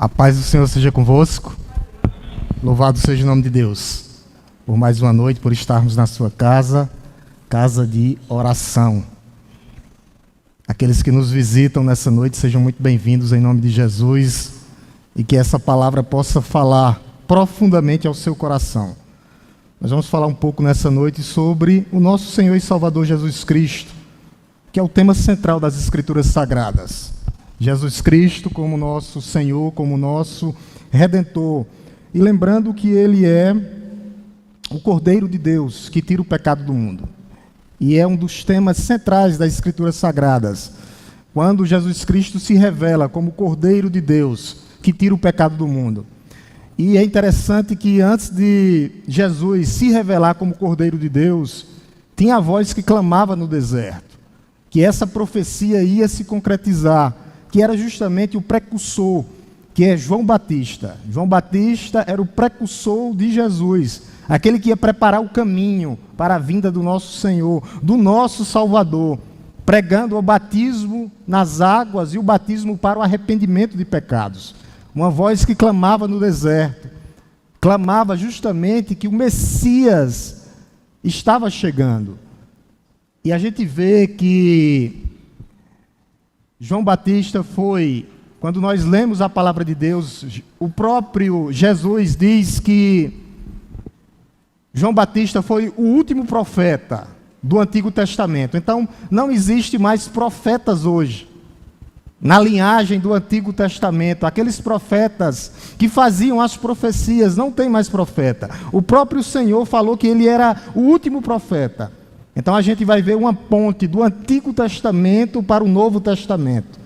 A paz do Senhor seja convosco. Louvado seja o nome de Deus. Por mais uma noite, por estarmos na sua casa, casa de oração. Aqueles que nos visitam nessa noite, sejam muito bem-vindos em nome de Jesus e que essa palavra possa falar profundamente ao seu coração. Nós vamos falar um pouco nessa noite sobre o nosso Senhor e Salvador Jesus Cristo, que é o tema central das Escrituras Sagradas. Jesus Cristo como nosso Senhor, como nosso Redentor. E lembrando que Ele é o Cordeiro de Deus que tira o pecado do mundo. E é um dos temas centrais das Escrituras Sagradas. Quando Jesus Cristo se revela como o Cordeiro de Deus que tira o pecado do mundo. E é interessante que antes de Jesus se revelar como Cordeiro de Deus, tinha a voz que clamava no deserto, que essa profecia ia se concretizar, que era justamente o precursor, que é João Batista. João Batista era o precursor de Jesus, aquele que ia preparar o caminho para a vinda do nosso Senhor, do nosso Salvador, pregando o batismo nas águas e o batismo para o arrependimento de pecados. Uma voz que clamava no deserto, clamava justamente que o Messias estava chegando. E a gente vê que João Batista foi, quando nós lemos a palavra de Deus, o próprio Jesus diz que João Batista foi o último profeta do Antigo Testamento. Então, não existe mais profetas hoje, na linhagem do Antigo Testamento. Aqueles profetas que faziam as profecias, não tem mais profeta. O próprio Senhor falou que ele era o último profeta. Então a gente vai ver uma ponte do Antigo Testamento para o Novo Testamento.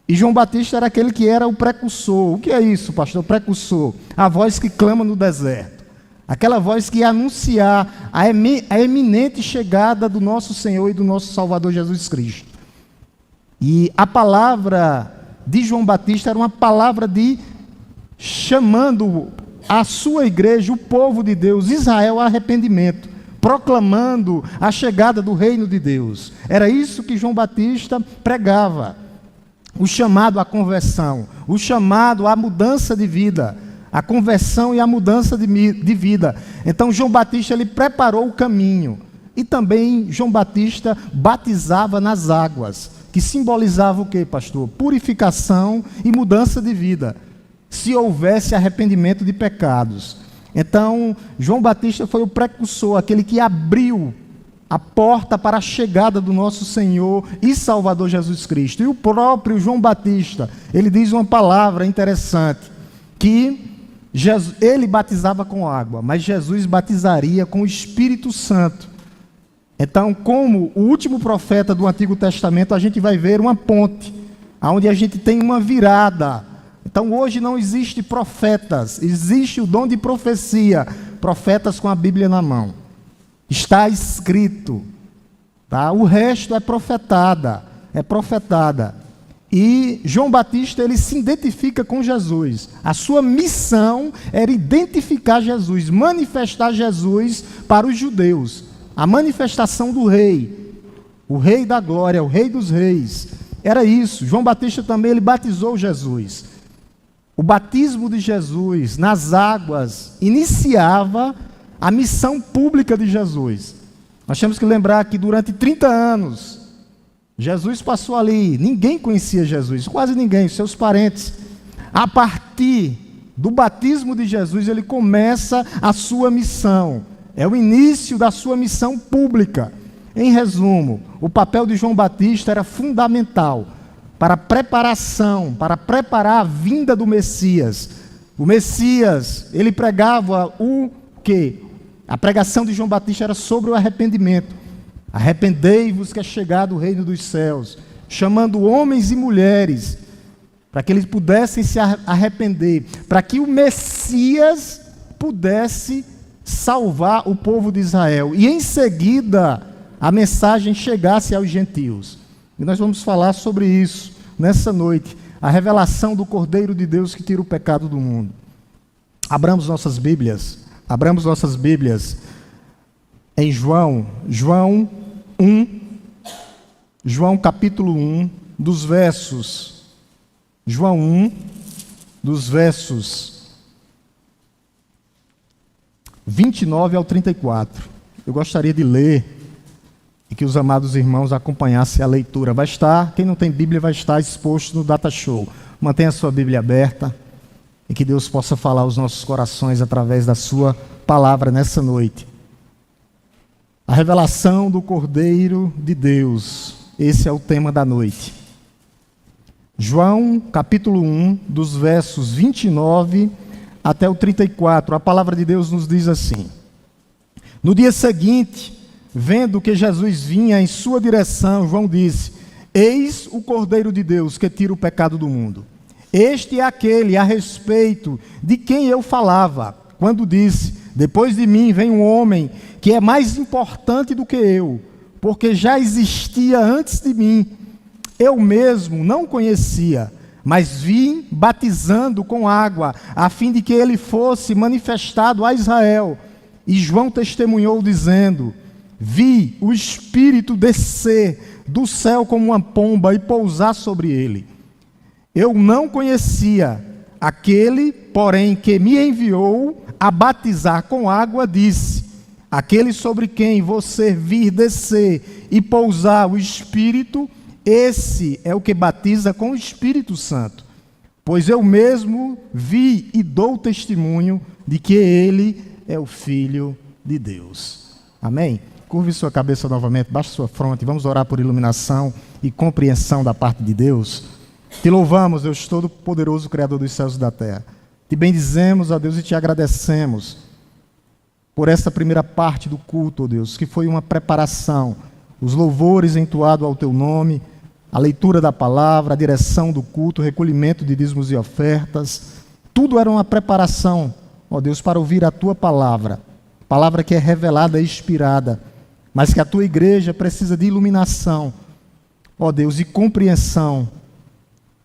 E João Batista era aquele que era o precursor. O que é isso, pastor? O precursor. A voz que clama no deserto. Aquela voz que ia anunciar a eminente chegada do nosso Senhor e do nosso Salvador Jesus Cristo. E a palavra de João Batista era uma palavra de chamando a sua igreja, o povo de Deus, Israel, ao arrependimento, proclamando a chegada do reino de Deus. Era isso que João Batista pregava. O chamado à conversão, o chamado à mudança de vida, a conversão e a mudança de vida. Então João Batista ele preparou o caminho. E também João Batista batizava nas águas, que simbolizava o quê, pastor? Purificação e mudança de vida, se houvesse arrependimento de pecados. Então, João Batista foi o precursor, aquele que abriu a porta para a chegada do nosso Senhor e Salvador Jesus Cristo. E o próprio João Batista, ele diz uma palavra interessante, que ele batizava com água, mas Jesus batizaria com o Espírito Santo. Então, como o último profeta do Antigo Testamento, a gente vai ver uma ponte, onde a gente tem uma virada. Então, hoje não existe profetas, existe o dom de profecia, profetas com a Bíblia na mão. Está escrito, tá? O resto é profetada, E João Batista, ele se identifica com Jesus. A sua missão era identificar Jesus, manifestar Jesus para os judeus. A manifestação do rei, o rei da glória, o rei dos reis. Era isso. João Batista também, ele batizou Jesus. O batismo de Jesus nas águas iniciava a missão pública de Jesus. Nós temos que lembrar que durante 30 anos, Jesus passou ali, ninguém conhecia Jesus, quase ninguém, seus parentes. A partir do batismo de Jesus, ele começa a sua missão. É o início da sua missão pública. Em resumo, o papel de João Batista era fundamental para a preparação, para preparar a vinda do Messias. O Messias, ele pregava o quê? A pregação de João Batista era sobre o arrependimento. Arrependei-vos que é chegado o reino dos céus, chamando homens e mulheres para que eles pudessem se arrepender, para que o Messias pudesse salvar o povo de Israel. E em seguida, a mensagem chegasse aos gentios. E nós vamos falar sobre isso nessa noite. A revelação do Cordeiro de Deus que tira o pecado do mundo. Abramos nossas Bíblias em João 1, João capítulo 1, dos versos, João 1, dos versos 29 ao 34. Eu gostaria de ler e que os amados irmãos acompanhassem a leitura. Vai estar, quem não tem Bíblia vai estar exposto no Data Show. Mantenha a sua Bíblia aberta e que Deus possa falar aos nossos corações através da sua palavra nessa noite. A revelação do Cordeiro de Deus. Esse é o tema da noite. João, capítulo 1, dos versos 29 até o 34. A palavra de Deus nos diz assim: No dia seguinte, vendo que Jesus vinha em sua direção, João disse: Eis o Cordeiro de Deus que tira o pecado do mundo. Este é aquele a respeito de quem eu falava, quando disse: Depois de mim vem um homem que é mais importante do que eu, porque já existia antes de mim. Eu mesmo não conhecia, mas vim batizando com água, a fim de que ele fosse manifestado a Israel. E João testemunhou dizendo: Vi o Espírito descer do céu como uma pomba e pousar sobre ele. Eu não conhecia aquele, porém, que me enviou a batizar com água, disse: Aquele sobre quem você vir descer e pousar o Espírito, esse é o que batiza com o Espírito Santo. Pois eu mesmo vi e dou testemunho de que ele é o Filho de Deus. Amém? Curve sua cabeça novamente, baixe sua fronte, vamos orar por iluminação e compreensão da parte de Deus. Te louvamos, Deus Todo-Poderoso, Criador dos céus e da terra. Te bendizemos, ó Deus, e te agradecemos por essa primeira parte do culto, ó Deus, que foi uma preparação, os louvores entoados ao teu nome, a leitura da palavra, a direção do culto, o recolhimento de dízimos e ofertas, tudo era uma preparação, ó Deus, para ouvir a tua palavra, palavra que é revelada e inspirada, mas que a tua igreja precisa de iluminação, ó Deus, e compreensão.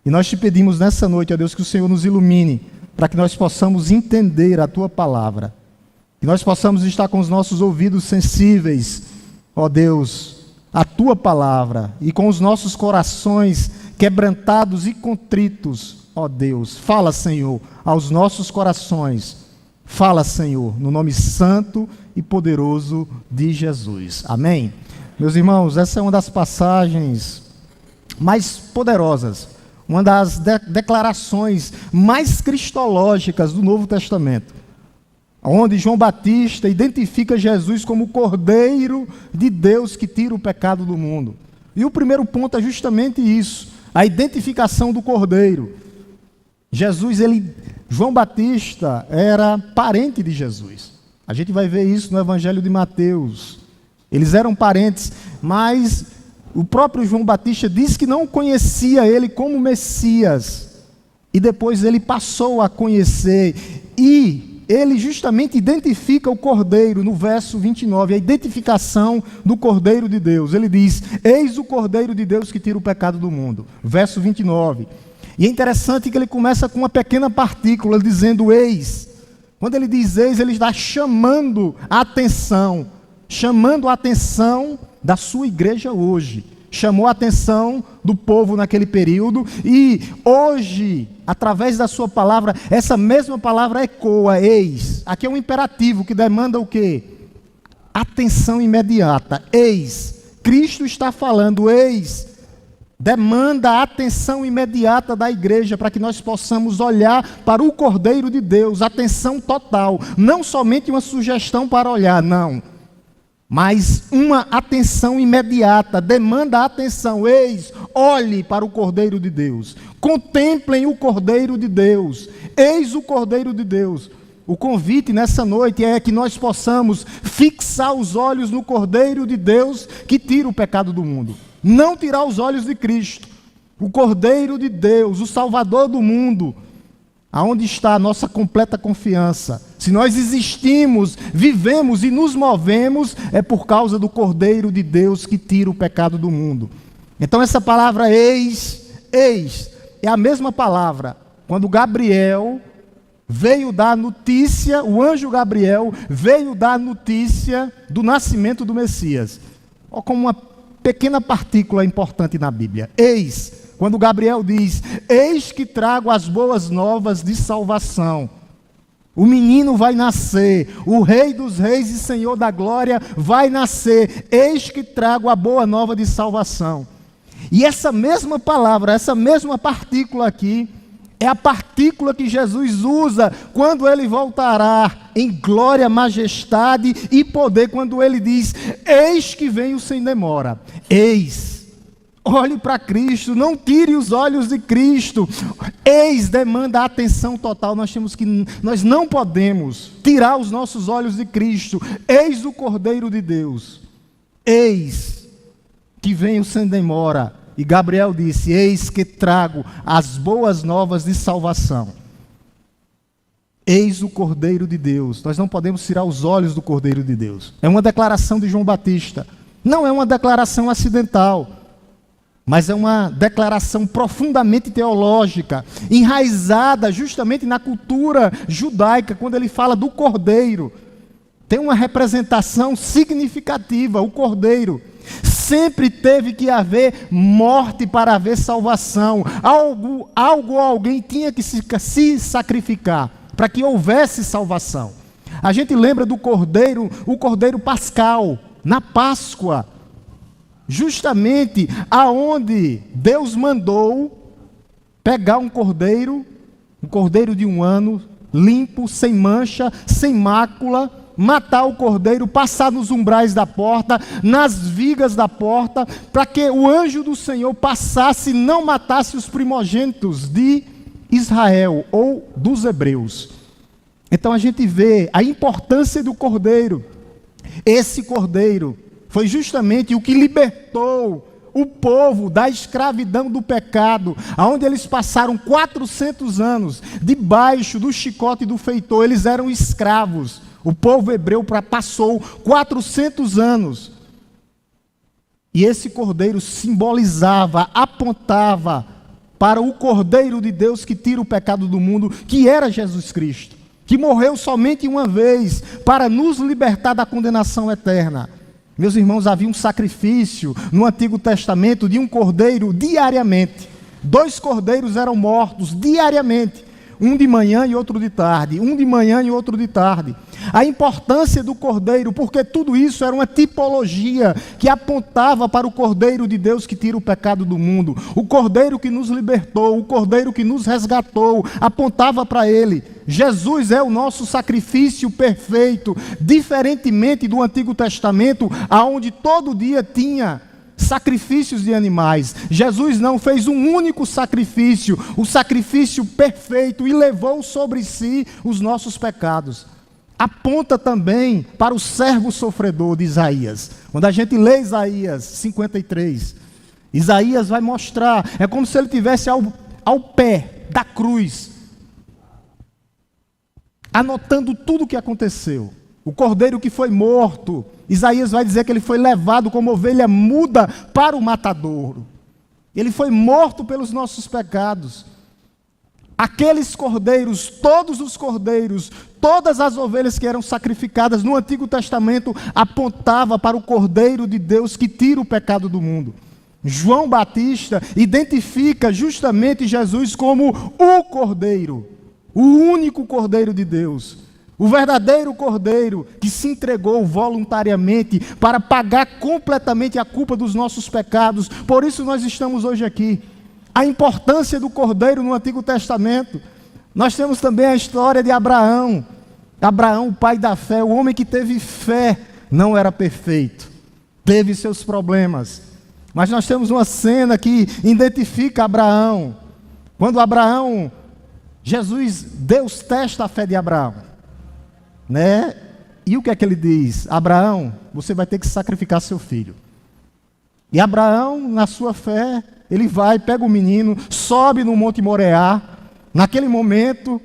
E nós te pedimos nessa noite, ó Deus, que o Senhor nos ilumine, para que nós possamos entender a tua palavra, que nós possamos estar com os nossos ouvidos sensíveis, ó Deus, a tua palavra, e com os nossos corações quebrantados e contritos, ó Deus. Fala, Senhor, aos nossos corações. Fala, Senhor, no nome santo e poderoso de Jesus. Amém? Meus irmãos, essa é uma das passagens mais poderosas, uma das declarações mais cristológicas do Novo Testamento, onde João Batista identifica Jesus como o Cordeiro de Deus que tira o pecado do mundo. E o primeiro ponto é justamente isso, a identificação do Cordeiro. João Batista era parente de Jesus. A gente vai ver isso no Evangelho de Mateus. Eles eram parentes, mas o próprio João Batista diz que não conhecia ele como Messias. E depois ele passou a conhecer, e ele justamente identifica o Cordeiro no verso 29, a identificação do Cordeiro de Deus. Ele diz: Eis o Cordeiro de Deus que tira o pecado do mundo. Verso 29. E é interessante que ele começa com uma pequena partícula, dizendo eis. Quando ele diz eis, ele está chamando a atenção da sua igreja hoje. Chamou a atenção do povo naquele período, e hoje, através da sua palavra, essa mesma palavra ecoa, eis. Aqui é um imperativo que demanda o quê? Atenção imediata. Eis. Cristo está falando, eis. Demanda a atenção imediata da igreja, para que nós possamos olhar para o Cordeiro de Deus, atenção total. Não somente uma sugestão para olhar, não. Mas uma atenção imediata, demanda a atenção. Eis, olhe para o Cordeiro de Deus. Contemplem o Cordeiro de Deus. Eis o Cordeiro de Deus. O convite nessa noite é que nós possamos fixar os olhos no Cordeiro de Deus que tira o pecado do mundo. Não tirar os olhos de Cristo. O Cordeiro de Deus, o Salvador do mundo. Aonde está a nossa completa confiança? Se nós existimos, vivemos e nos movemos, é por causa do Cordeiro de Deus que tira o pecado do mundo. Então essa palavra eis, é a mesma palavra. Quando Gabriel veio dar notícia, o anjo Gabriel veio dar notícia do nascimento do Messias. Olha como uma pequena partícula importante na Bíblia. Eis, quando Gabriel diz: eis que trago as boas novas de salvação. O menino vai nascer, o Rei dos Reis e Senhor da Glória vai nascer. Eis que trago a boa nova de salvação. E essa mesma palavra, essa mesma partícula aqui, é a partícula que Jesus usa quando ele voltará em glória, majestade e poder, quando ele diz: eis que venho sem demora. Eis. Olhe para Cristo, não tire os olhos de Cristo. Eis demanda a atenção total. Nós não podemos tirar os nossos olhos de Cristo. Eis o Cordeiro de Deus. Eis que venho sem demora. E Gabriel disse: eis que trago as boas novas de salvação. Eis o Cordeiro de Deus. Nós não podemos tirar os olhos do Cordeiro de Deus. É uma declaração de João Batista. Não é uma declaração acidental, mas é uma declaração profundamente teológica, enraizada justamente na cultura judaica. Quando ele fala do cordeiro, tem uma representação significativa. O cordeiro sempre teve que haver morte para haver salvação. Algo ou alguém tinha que se sacrificar para que houvesse salvação. A gente lembra do cordeiro, o cordeiro pascal, na Páscoa, justamente aonde Deus mandou pegar um cordeiro de 1 ano, limpo, sem mancha, sem mácula, matar o cordeiro, passar nos umbrais da porta, nas vigas da porta, para que o anjo do Senhor passasse e não matasse os primogênitos de Israel ou dos hebreus. Então a gente vê a importância do cordeiro. Esse cordeiro foi justamente o que libertou o povo da escravidão do pecado, aonde eles passaram 400 anos debaixo do chicote do feitor. Eles eram escravos. O povo hebreu passou 400 anos. E esse cordeiro simbolizava, apontava para o Cordeiro de Deus que tira o pecado do mundo, que era Jesus Cristo, que morreu somente uma vez para nos libertar da condenação eterna. Meus irmãos, havia um sacrifício no Antigo Testamento de um cordeiro diariamente. 2 cordeiros eram mortos diariamente. Um de manhã e outro de tarde. Um de manhã e outro de tarde. A importância do cordeiro, porque tudo isso era uma tipologia que apontava para o Cordeiro de Deus que tira o pecado do mundo. O cordeiro que nos libertou, o cordeiro que nos resgatou, apontava para ele. Jesus é o nosso sacrifício perfeito, diferentemente do Antigo Testamento, aonde todo dia tinha sacrifícios de animais. Jesus não fez um único sacrifício, o sacrifício perfeito, e levou sobre si os nossos pecados. Aponta também para o servo sofredor de Isaías. Quando a gente lê Isaías 53, Isaías vai mostrar, é como se ele estivesse ao pé da cruz, anotando tudo o que aconteceu. O cordeiro que foi morto, Isaías vai dizer que ele foi levado como ovelha muda para o matadouro. Ele foi morto pelos nossos pecados. Aqueles cordeiros, todos os cordeiros, todas as ovelhas que eram sacrificadas no Antigo Testamento, apontava para o Cordeiro de Deus que tira o pecado do mundo. João Batista identifica justamente Jesus como o Cordeiro, o único Cordeiro de Deus, o verdadeiro Cordeiro que se entregou voluntariamente para pagar completamente a culpa dos nossos pecados. Por isso nós estamos hoje aqui. A importância do Cordeiro no Antigo Testamento. Nós temos também a história de Abraão. Abraão, o pai da fé, o homem que teve fé, não era perfeito, teve seus problemas. Mas nós temos uma cena que identifica Abraão. Quando Abraão, Deus testa a fé de Abraão, né? E o que é que ele diz? Abraão, você vai ter que sacrificar seu filho. E Abraão, na sua fé, ele vai, pega o menino, sobe no Monte Moriá. Naquele momento,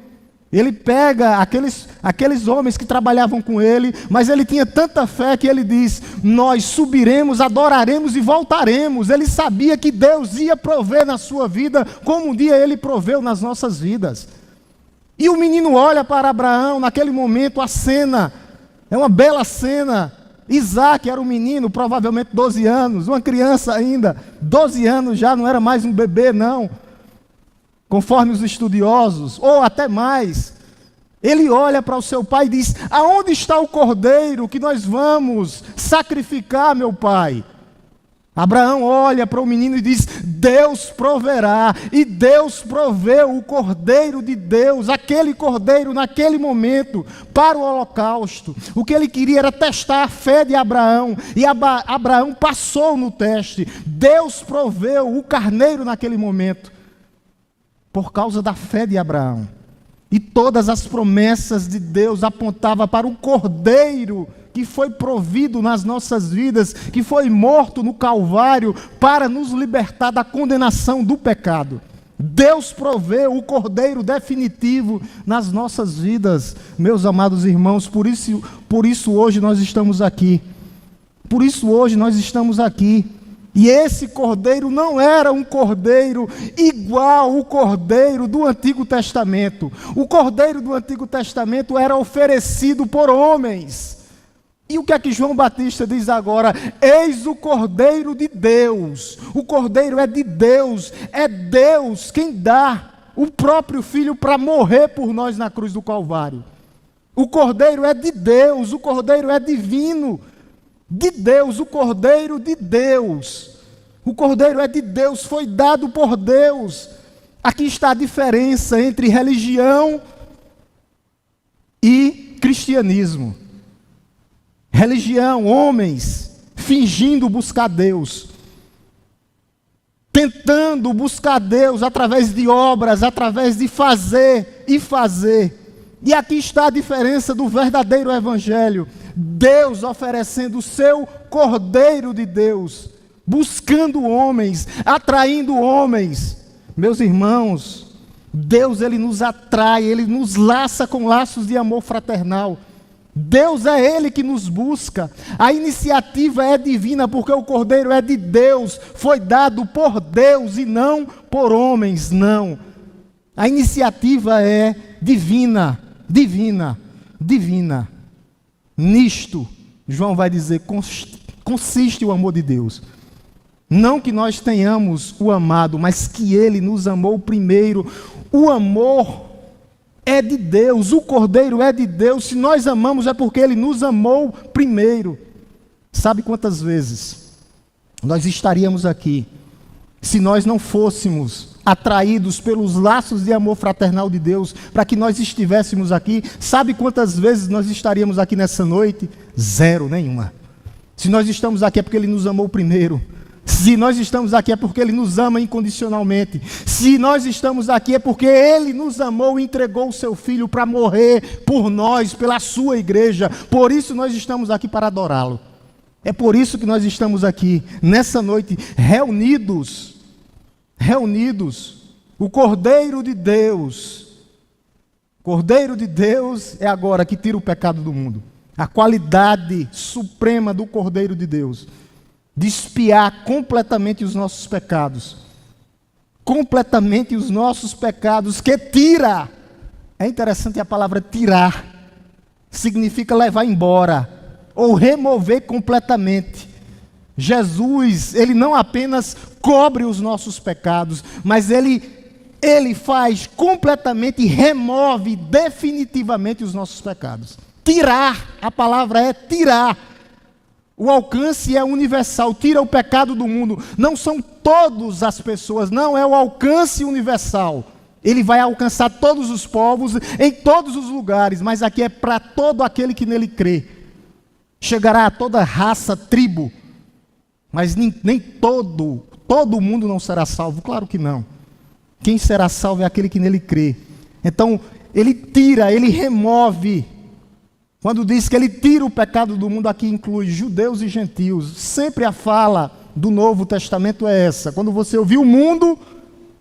ele pega aqueles homens que trabalhavam com ele, mas ele tinha tanta fé que ele diz: nós subiremos, adoraremos e voltaremos. Ele sabia que Deus ia prover na sua vida, como um dia ele proveu nas nossas vidas. E o menino olha para Abraão, naquele momento a cena, é uma bela cena. Isaac era um menino, provavelmente 12 anos, uma criança ainda, 12 anos já, não era mais um bebê não, conforme os estudiosos, ou até mais. Ele olha para o seu pai e diz: aonde está o cordeiro que nós vamos sacrificar, meu pai? Abraão olha para o menino e diz: Deus proverá. E Deus proveu o cordeiro de Deus, aquele cordeiro naquele momento, para o holocausto. O que ele queria era testar a fé de Abraão, e Abraão passou no teste. Deus proveu o carneiro naquele momento, por causa da fé de Abraão. E todas as promessas de Deus apontavam para o cordeiro que foi provido nas nossas vidas, que foi morto no Calvário para nos libertar da condenação do pecado. Deus proveu o cordeiro definitivo nas nossas vidas, meus amados irmãos. Por isso hoje nós estamos aqui. Por isso hoje nós estamos aqui. E esse cordeiro não era um cordeiro igual ao cordeiro do Antigo Testamento. O cordeiro do Antigo Testamento era oferecido por homens. E o que é que João Batista diz agora? Eis o cordeiro de Deus. O cordeiro é de Deus. É Deus quem dá o próprio Filho para morrer por nós na cruz do Calvário. O cordeiro é de Deus. O cordeiro é divino. De Deus, o cordeiro de Deus. O cordeiro é de Deus, foi dado por Deus. Aqui está a diferença entre religião e cristianismo. Religião, homens fingindo buscar Deus, tentando buscar Deus através de obras, através de fazer e fazer. E aqui está a diferença do verdadeiro evangelho. Deus oferecendo o seu cordeiro de Deus, buscando homens, atraindo homens. Meus irmãos, Deus ele nos atrai, ele nos laça com laços de amor fraternal. Deus é Ele que nos busca. A iniciativa é divina, porque o cordeiro é de Deus, foi dado por Deus e não por homens, não. A iniciativa é divina, divina, divina. Nisto, João vai dizer, consiste o amor de Deus. Não que nós tenhamos o amado, mas que Ele nos amou primeiro. O amor é de Deus, o cordeiro é de Deus. Se nós amamos é porque Ele nos amou primeiro. Sabe quantas vezes nós estaríamos aqui se nós não fôssemos atraídos pelos laços de amor fraternal de Deus, para que nós estivéssemos aqui? Sabe quantas vezes nós estaríamos aqui nessa noite? Zero, nenhuma. Se nós estamos aqui é porque Ele nos amou primeiro. Se nós estamos aqui é porque Ele nos ama incondicionalmente. Se nós estamos aqui é porque Ele nos amou e entregou o Seu Filho para morrer por nós, pela Sua igreja. Por isso nós estamos aqui para adorá-lo. É por isso que nós estamos aqui, nessa noite, reunidos. O Cordeiro de Deus. Cordeiro de Deus é agora que tira o pecado do mundo. A qualidade suprema do Cordeiro de Deus, de expiar completamente os nossos pecados. Completamente os nossos pecados, que tira. É interessante a palavra tirar. Significa levar embora, ou remover completamente. Jesus, Ele não apenas cobre os nossos pecados, mas Ele faz completamente e remove definitivamente os nossos pecados. Tirar, a palavra é tirar. O alcance é universal, tira o pecado do mundo. Não são todas as pessoas, não, é o alcance universal. Ele vai alcançar todos os povos, em todos os lugares, mas aqui é para todo aquele que nele crê. Chegará a toda raça, tribo, mas nem todo mundo não será salvo, claro que não. Quem será salvo é aquele que nele crê. Então, Ele tira, Ele remove. Quando diz que Ele tira o pecado do mundo, aqui inclui judeus e gentios. Sempre a fala do Novo Testamento é essa. Quando você ouvir o mundo,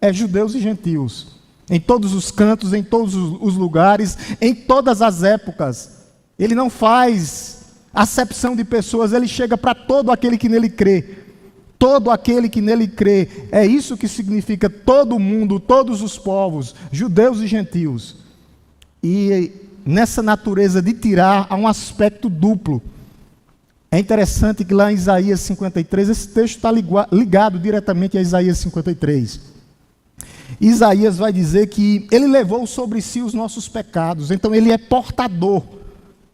é judeus e gentios. Em todos os cantos, em todos os lugares, em todas as épocas. Ele não faz acepção de pessoas, Ele chega para todo aquele que nele crê. Todo aquele que nele crê. É isso que significa todo mundo, todos os povos, judeus e gentios. E nessa natureza de tirar, há um aspecto duplo. É interessante que lá em Isaías 53, esse texto está ligado diretamente a Isaías 53. Isaías vai dizer que ele levou sobre si os nossos pecados, então ele é portador.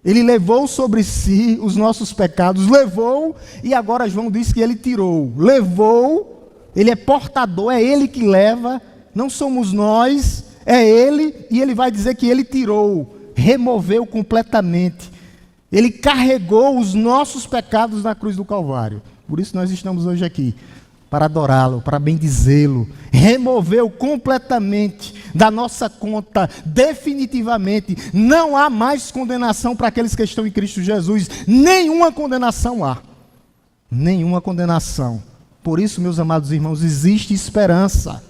Ele levou sobre si os nossos pecados, levou, e agora João diz que ele tirou. Levou, ele é portador, é ele que leva, não somos nós, é ele, e ele vai dizer que ele tirou, removeu completamente. Ele carregou os nossos pecados na cruz do Calvário. Por isso nós estamos hoje aqui, para adorá-lo, para bendizê-lo. Removeu completamente da nossa conta, definitivamente. Não há mais condenação para aqueles que estão em Cristo Jesus. Nenhuma condenação há. Nenhuma condenação. Por isso, meus amados irmãos, existe esperança.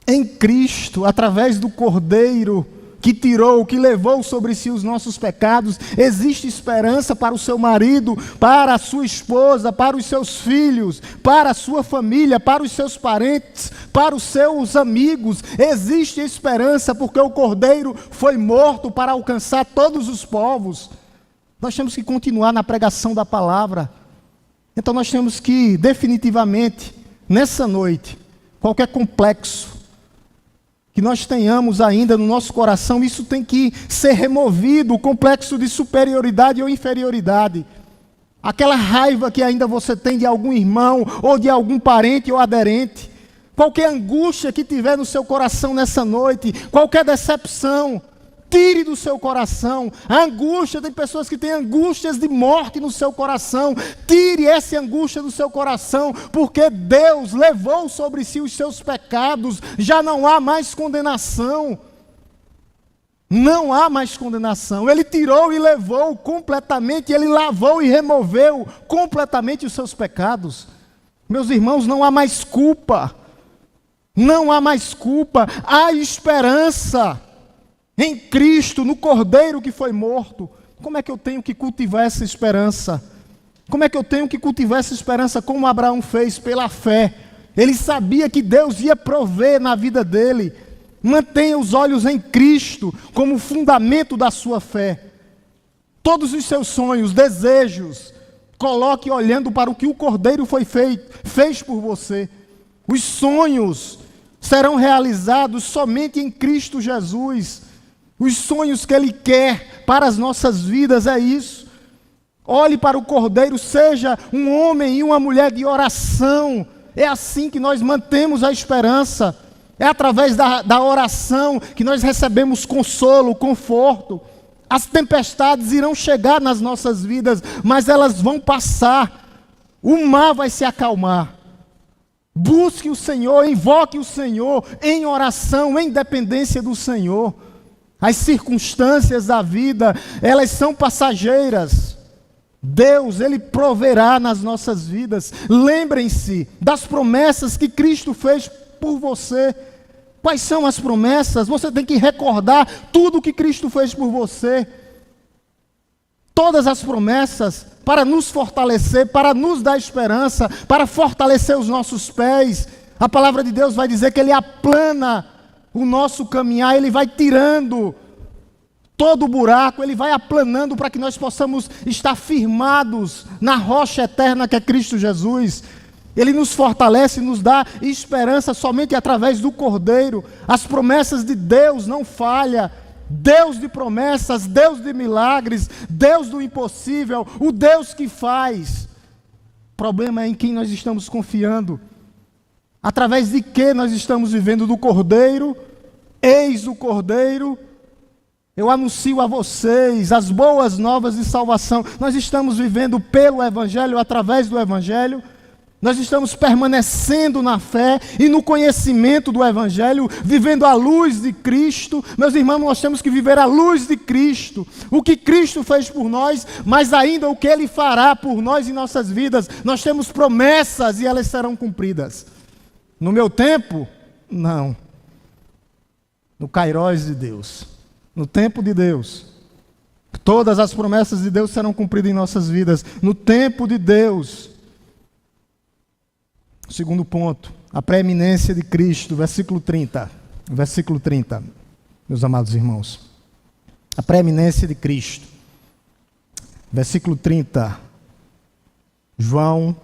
Em Cristo, através do Cordeiro que tirou, que levou sobre si os nossos pecados, existe esperança para o seu marido, para a sua esposa, para os seus filhos, para a sua família, para os seus parentes, para os seus amigos. Existe esperança porque o Cordeiro foi morto para alcançar todos os povos. Nós temos que continuar na pregação da palavra. Então nós temos que, definitivamente, nessa noite, qualquer complexo que nós tenhamos ainda no nosso coração, isso tem que ser removido, o complexo de superioridade ou inferioridade. Aquela raiva que ainda você tem de algum irmão, ou de algum parente ou aderente, qualquer angústia que tiver no seu coração nessa noite, qualquer decepção, tire do seu coração. A angústia, tem pessoas que têm angústias de morte no seu coração. Tire essa angústia do seu coração, porque Deus levou sobre si os seus pecados. Já não há mais condenação. Não há mais condenação. Ele tirou e levou completamente, ele lavou e removeu completamente os seus pecados. Meus irmãos, não há mais culpa. Não há mais culpa. Há esperança em Cristo, no Cordeiro que foi morto. Como é que eu tenho que cultivar essa esperança? Como é que eu tenho que cultivar essa esperança como Abraão fez? Pela fé. Ele sabia que Deus ia prover na vida dele. Mantenha os olhos em Cristo como fundamento da sua fé. Todos os seus sonhos, desejos, coloque olhando para o que o Cordeiro fez por você. Os sonhos serão realizados somente em Cristo Jesus. Os sonhos que Ele quer para as nossas vidas é isso. Olhe para o Cordeiro, seja um homem e uma mulher de oração. É assim que nós mantemos a esperança. É através da oração que nós recebemos consolo, conforto. As tempestades irão chegar nas nossas vidas, mas elas vão passar. O mar vai se acalmar. Busque o Senhor, invoque o Senhor em oração, em dependência do Senhor. As circunstâncias da vida, elas são passageiras. Deus, Ele proverá nas nossas vidas. Lembrem-se das promessas que Cristo fez por você. Quais são as promessas? Você tem que recordar tudo que Cristo fez por você. Todas as promessas para nos fortalecer, para nos dar esperança, para fortalecer os nossos pés. A palavra de Deus vai dizer que Ele aplana o nosso caminhar, Ele vai tirando todo o buraco, Ele vai aplanando para que nós possamos estar firmados na rocha eterna que é Cristo Jesus. Ele nos fortalece, nos dá esperança somente através do Cordeiro. As promessas de Deus não falham. Deus de promessas, Deus de milagres, Deus do impossível, o Deus que faz. O problema é em quem nós estamos confiando. Através de que nós estamos vivendo? Do Cordeiro? Eis o Cordeiro. Eu anuncio a vocês as boas novas de salvação. Nós estamos vivendo pelo Evangelho, através do Evangelho. Nós estamos permanecendo na fé e no conhecimento do Evangelho, vivendo a luz de Cristo. Meus irmãos, nós temos que viver a luz de Cristo. O que Cristo fez por nós, mas ainda o que Ele fará por nós em nossas vidas. Nós temos promessas e elas serão cumpridas. No meu tempo? Não. No Kairos de Deus. No tempo de Deus. Todas as promessas de Deus serão cumpridas em nossas vidas. No tempo de Deus. Segundo ponto, a preeminência de Cristo, versículo 30. Versículo 30, meus amados irmãos. A preeminência de Cristo. Versículo 30. João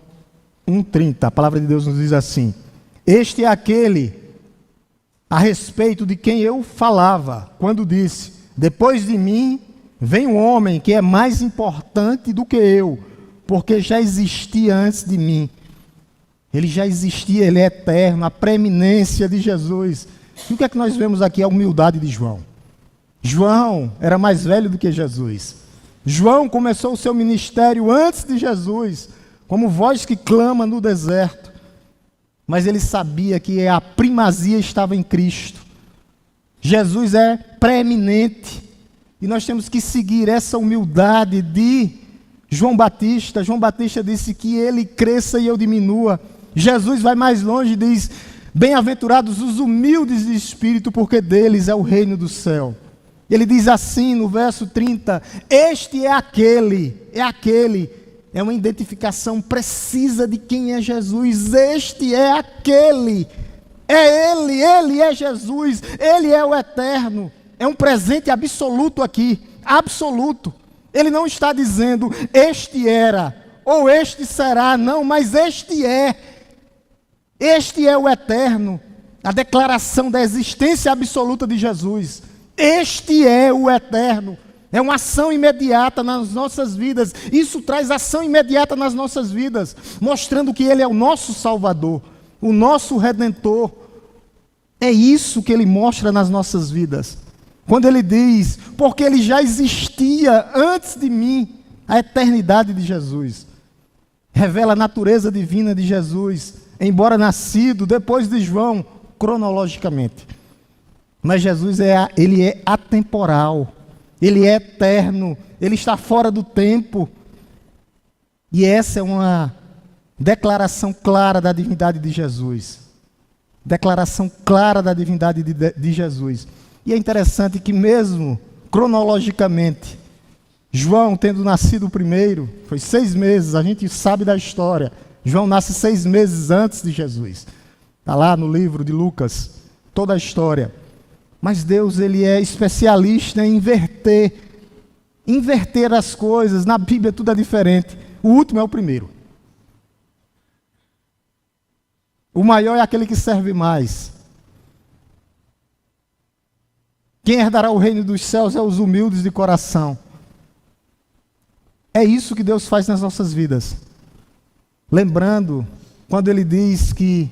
1,30, a palavra de Deus nos diz assim: este é aquele a respeito de quem eu falava, quando disse, depois de mim vem um homem que é mais importante do que eu, porque já existia antes de mim. Ele já existia, ele é eterno, a preeminência de Jesus. E o que é que nós vemos aqui? A humildade de João. João era mais velho do que Jesus. João começou o seu ministério antes de Jesus, como voz que clama no deserto. Mas ele sabia que a primazia estava em Cristo. Jesus é preeminente. E nós temos que seguir essa humildade de João Batista. João Batista disse que ele cresça e eu diminua. Jesus vai mais longe e diz: bem-aventurados os humildes de espírito, porque deles é o reino do céu. Ele diz assim no verso 30, este é aquele, é uma identificação precisa de quem é Jesus. Este é aquele, é ele é Jesus, ele é o eterno. É um presente absoluto aqui, absoluto. Ele não está dizendo este era, ou este será, não, mas este é o eterno, a declaração da existência absoluta de Jesus. Este é o eterno, é uma ação imediata nas nossas vidas. Isso traz ação imediata nas nossas vidas, mostrando que Ele é o nosso Salvador, o nosso Redentor. É isso que Ele mostra nas nossas vidas. Quando Ele diz, porque Ele já existia antes de mim, a eternidade de Jesus. Revela a natureza divina de Jesus, embora nascido depois de João, cronologicamente. Mas Jesus ele é atemporal, ele é eterno, ele está fora do tempo. E essa é uma declaração clara da divindade de Jesus. Declaração clara da divindade de Jesus. E é interessante que mesmo cronologicamente, João tendo nascido primeiro, foi 6 meses, a gente sabe da história. João nasce 6 meses antes de Jesus. Está lá no livro de Lucas, toda a história. Mas Deus, Ele é especialista em inverter as coisas. Na Bíblia tudo é diferente. O último é o primeiro. O maior é aquele que serve mais. Quem herdará o reino dos céus é os humildes de coração. É isso que Deus faz nas nossas vidas. Lembrando, quando Ele diz que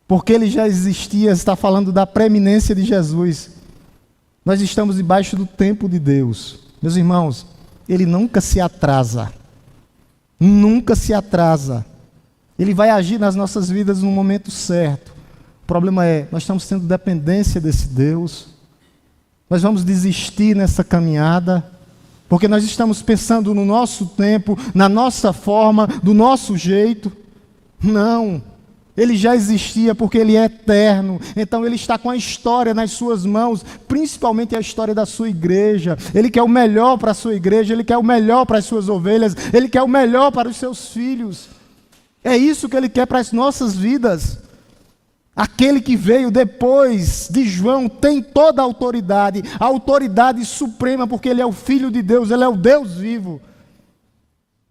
porque Ele já existia, está falando da preeminência de Jesus. Nós estamos debaixo do tempo de Deus. Meus irmãos, Ele nunca se atrasa. Nunca se atrasa. Ele vai agir nas nossas vidas no momento certo. O problema é, nós estamos tendo dependência desse Deus. Nós vamos desistir nessa caminhada, porque nós estamos pensando no nosso tempo, na nossa forma, do nosso jeito. Não. Ele já existia porque Ele é eterno. Então Ele está com a história nas suas mãos, principalmente a história da sua igreja. Ele quer o melhor para a sua igreja, Ele quer o melhor para as suas ovelhas, Ele quer o melhor para os seus filhos. É isso que Ele quer para as nossas vidas. Aquele que veio depois de João tem toda a autoridade suprema, porque Ele é o Filho de Deus, Ele é o Deus vivo.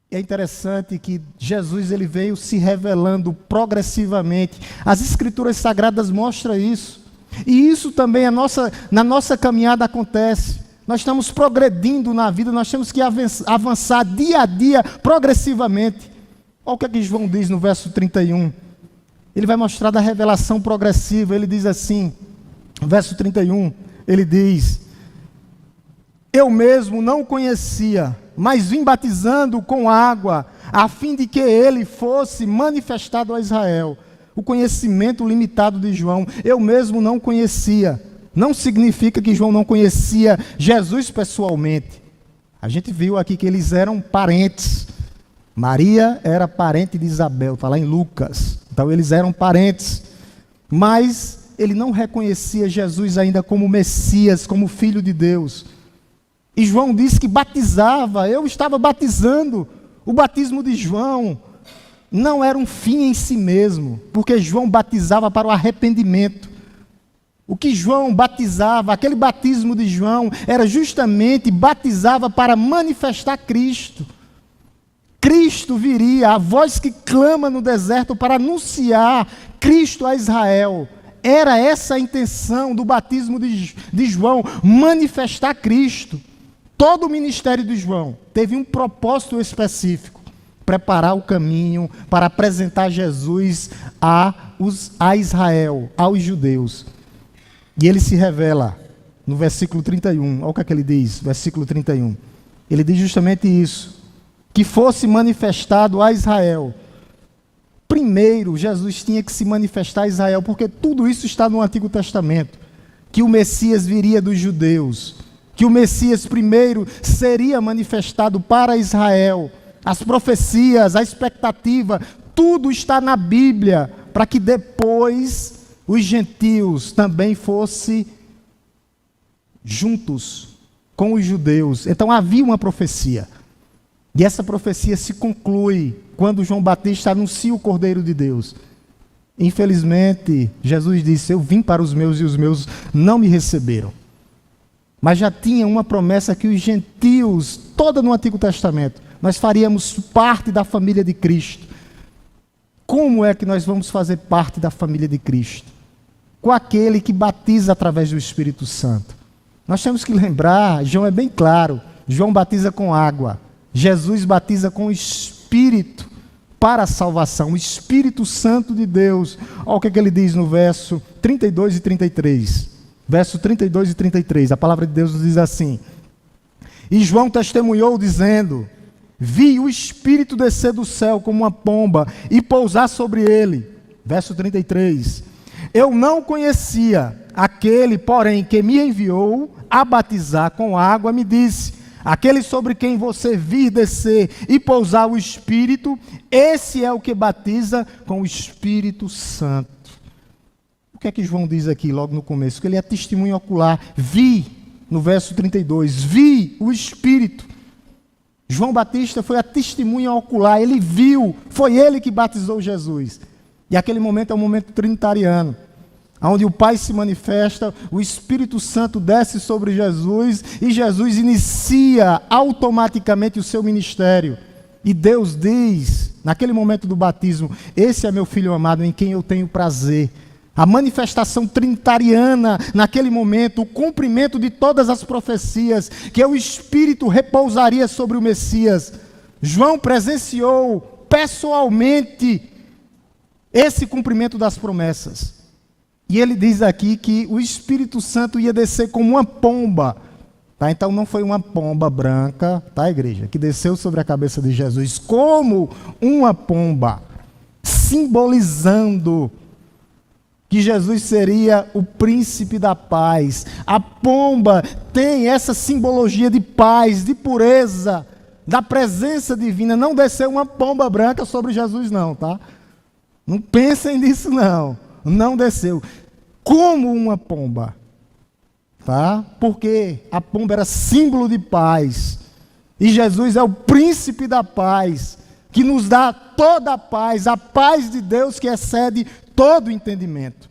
É interessante que Jesus ele veio se revelando progressivamente. As Escrituras Sagradas mostram isso. E isso também na nossa caminhada acontece. Nós estamos progredindo na vida, nós temos que avançar dia a dia, progressivamente. Olha o que é que João diz no verso 31. Ele vai mostrar da revelação progressiva. Ele diz assim, verso 31, ele diz: eu mesmo não o conhecia, mas vim batizando com água, a fim de que ele fosse manifestado a Israel. O conhecimento limitado de João, eu mesmo não conhecia. Não significa que João não conhecia Jesus pessoalmente. A gente viu aqui que eles eram parentes. Maria era parente de Isabel, está lá em Lucas. Então eles eram parentes. Mas ele não reconhecia Jesus ainda como Messias, como Filho de Deus. E João disse que batizava, eu estava batizando. O batismo de João não era um fim em si mesmo, porque João batizava para o arrependimento. O que João batizava, aquele batismo de João, era justamente batizava para manifestar Cristo. Cristo viria, a voz que clama no deserto para anunciar Cristo a Israel. Era essa a intenção do batismo de João, manifestar Cristo. Todo o ministério de João teve um propósito específico: preparar o caminho para apresentar Jesus a Israel, aos judeus. E ele se revela no versículo 31. Olha o que ele diz, versículo 31. Ele diz justamente isso: que fosse manifestado a Israel. Primeiro, Jesus tinha que se manifestar a Israel, porque tudo isso está no Antigo Testamento. Que o Messias viria dos judeus, que o Messias primeiro seria manifestado para Israel. As profecias, a expectativa, tudo está na Bíblia, para que depois os gentios também fossem juntos com os judeus. Então havia uma profecia. E essa profecia se conclui quando João Batista anuncia o Cordeiro de Deus. Infelizmente, Jesus disse: eu vim para os meus e os meus não me receberam. Mas já tinha uma promessa que os gentios, toda no Antigo Testamento, nós faríamos parte da família de Cristo. Como é que nós vamos fazer parte da família de Cristo? Com aquele que batiza através do Espírito Santo. Nós temos que lembrar, João é bem claro, João batiza com água. Jesus batiza com o Espírito para a salvação, o Espírito Santo de Deus. Olha o que ele diz no verso 32 e 33. Verso 32 e 33, a palavra de Deus nos diz assim: e João testemunhou dizendo: vi o Espírito descer do céu como uma pomba e pousar sobre ele. Verso 33, eu não conhecia aquele, porém, que me enviou a batizar com água, me disse: aquele sobre quem você vir descer e pousar o Espírito, esse é o que batiza com o Espírito Santo. O que é que João diz aqui logo no começo? Que ele é testemunho ocular. Vi, no verso 32, vi o Espírito. João Batista foi a testemunha ocular, ele viu, foi ele que batizou Jesus. E aquele momento é um momento trinitariano, onde o Pai se manifesta, o Espírito Santo desce sobre Jesus e Jesus inicia automaticamente o seu ministério. E Deus diz, naquele momento do batismo: esse é meu Filho amado em quem eu tenho prazer. A manifestação trinitariana naquele momento, o cumprimento de todas as profecias, que o Espírito repousaria sobre o Messias. João presenciou pessoalmente esse cumprimento das promessas. E ele diz aqui que o Espírito Santo ia descer como uma pomba. Tá? Então não foi uma pomba branca, tá, igreja? Que desceu sobre a cabeça de Jesus como uma pomba, simbolizando que Jesus seria o príncipe da paz. A pomba tem essa simbologia de paz, de pureza, da presença divina. Não desceu uma pomba branca sobre Jesus não, tá? Não pensem nisso não. Não desceu. Como uma pomba. Tá? Porque a pomba era símbolo de paz. E Jesus é o príncipe da paz, que nos dá toda a paz de Deus que excede todo entendimento.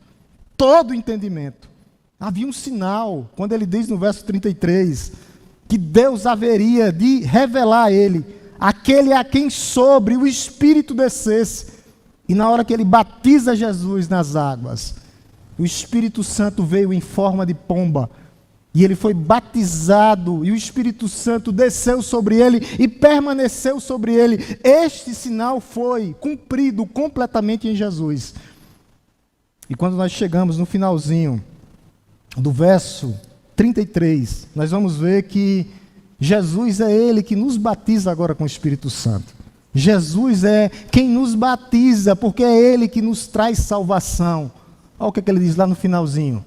Todo entendimento. Havia um sinal, quando ele diz no verso 33, que Deus haveria de revelar a ele, aquele a quem sobre o Espírito descesse. E na hora que ele batiza Jesus nas águas, o Espírito Santo veio em forma de pomba, e ele foi batizado, e o Espírito Santo desceu sobre ele e permaneceu sobre ele. Este sinal foi cumprido completamente em Jesus. E quando nós chegamos no finalzinho do verso 33, nós vamos ver que Jesus é ele que nos batiza agora com o Espírito Santo. Jesus é quem nos batiza, porque é ele que nos traz salvação. Olha o que ele diz lá no finalzinho.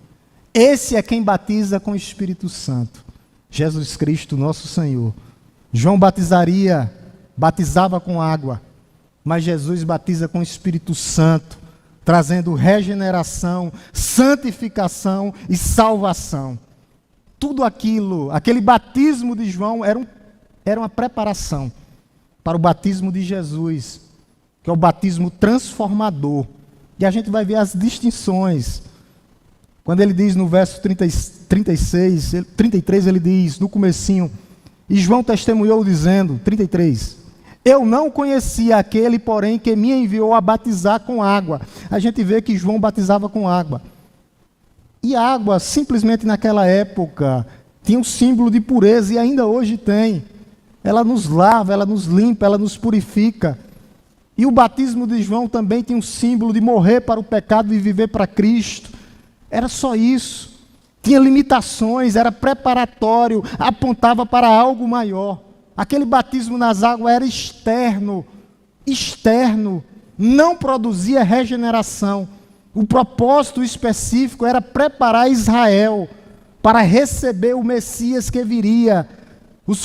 Esse é quem batiza com o Espírito Santo. Jesus Cristo, nosso Senhor. João batizava com água, mas Jesus batiza com o Espírito Santo, trazendo regeneração, santificação e salvação. Tudo aquilo, aquele batismo de João era uma preparação para o batismo de Jesus, que é o batismo transformador. E a gente vai ver as distinções. Quando ele diz no verso 33, ele diz no comecinho: e João testemunhou dizendo, 33, Eu não conhecia aquele, porém, que me enviou a batizar com água. A gente vê que João batizava com água. E a água, simplesmente naquela época, tinha um símbolo de pureza e ainda hoje tem. Ela nos lava, ela nos limpa, ela nos purifica. E o batismo de João também tinha um símbolo de morrer para o pecado e viver para Cristo. Era só isso. Tinha limitações, era preparatório, apontava para algo maior. Aquele batismo nas águas era externo, não produzia regeneração. O propósito específico era preparar Israel para receber o Messias que viria, o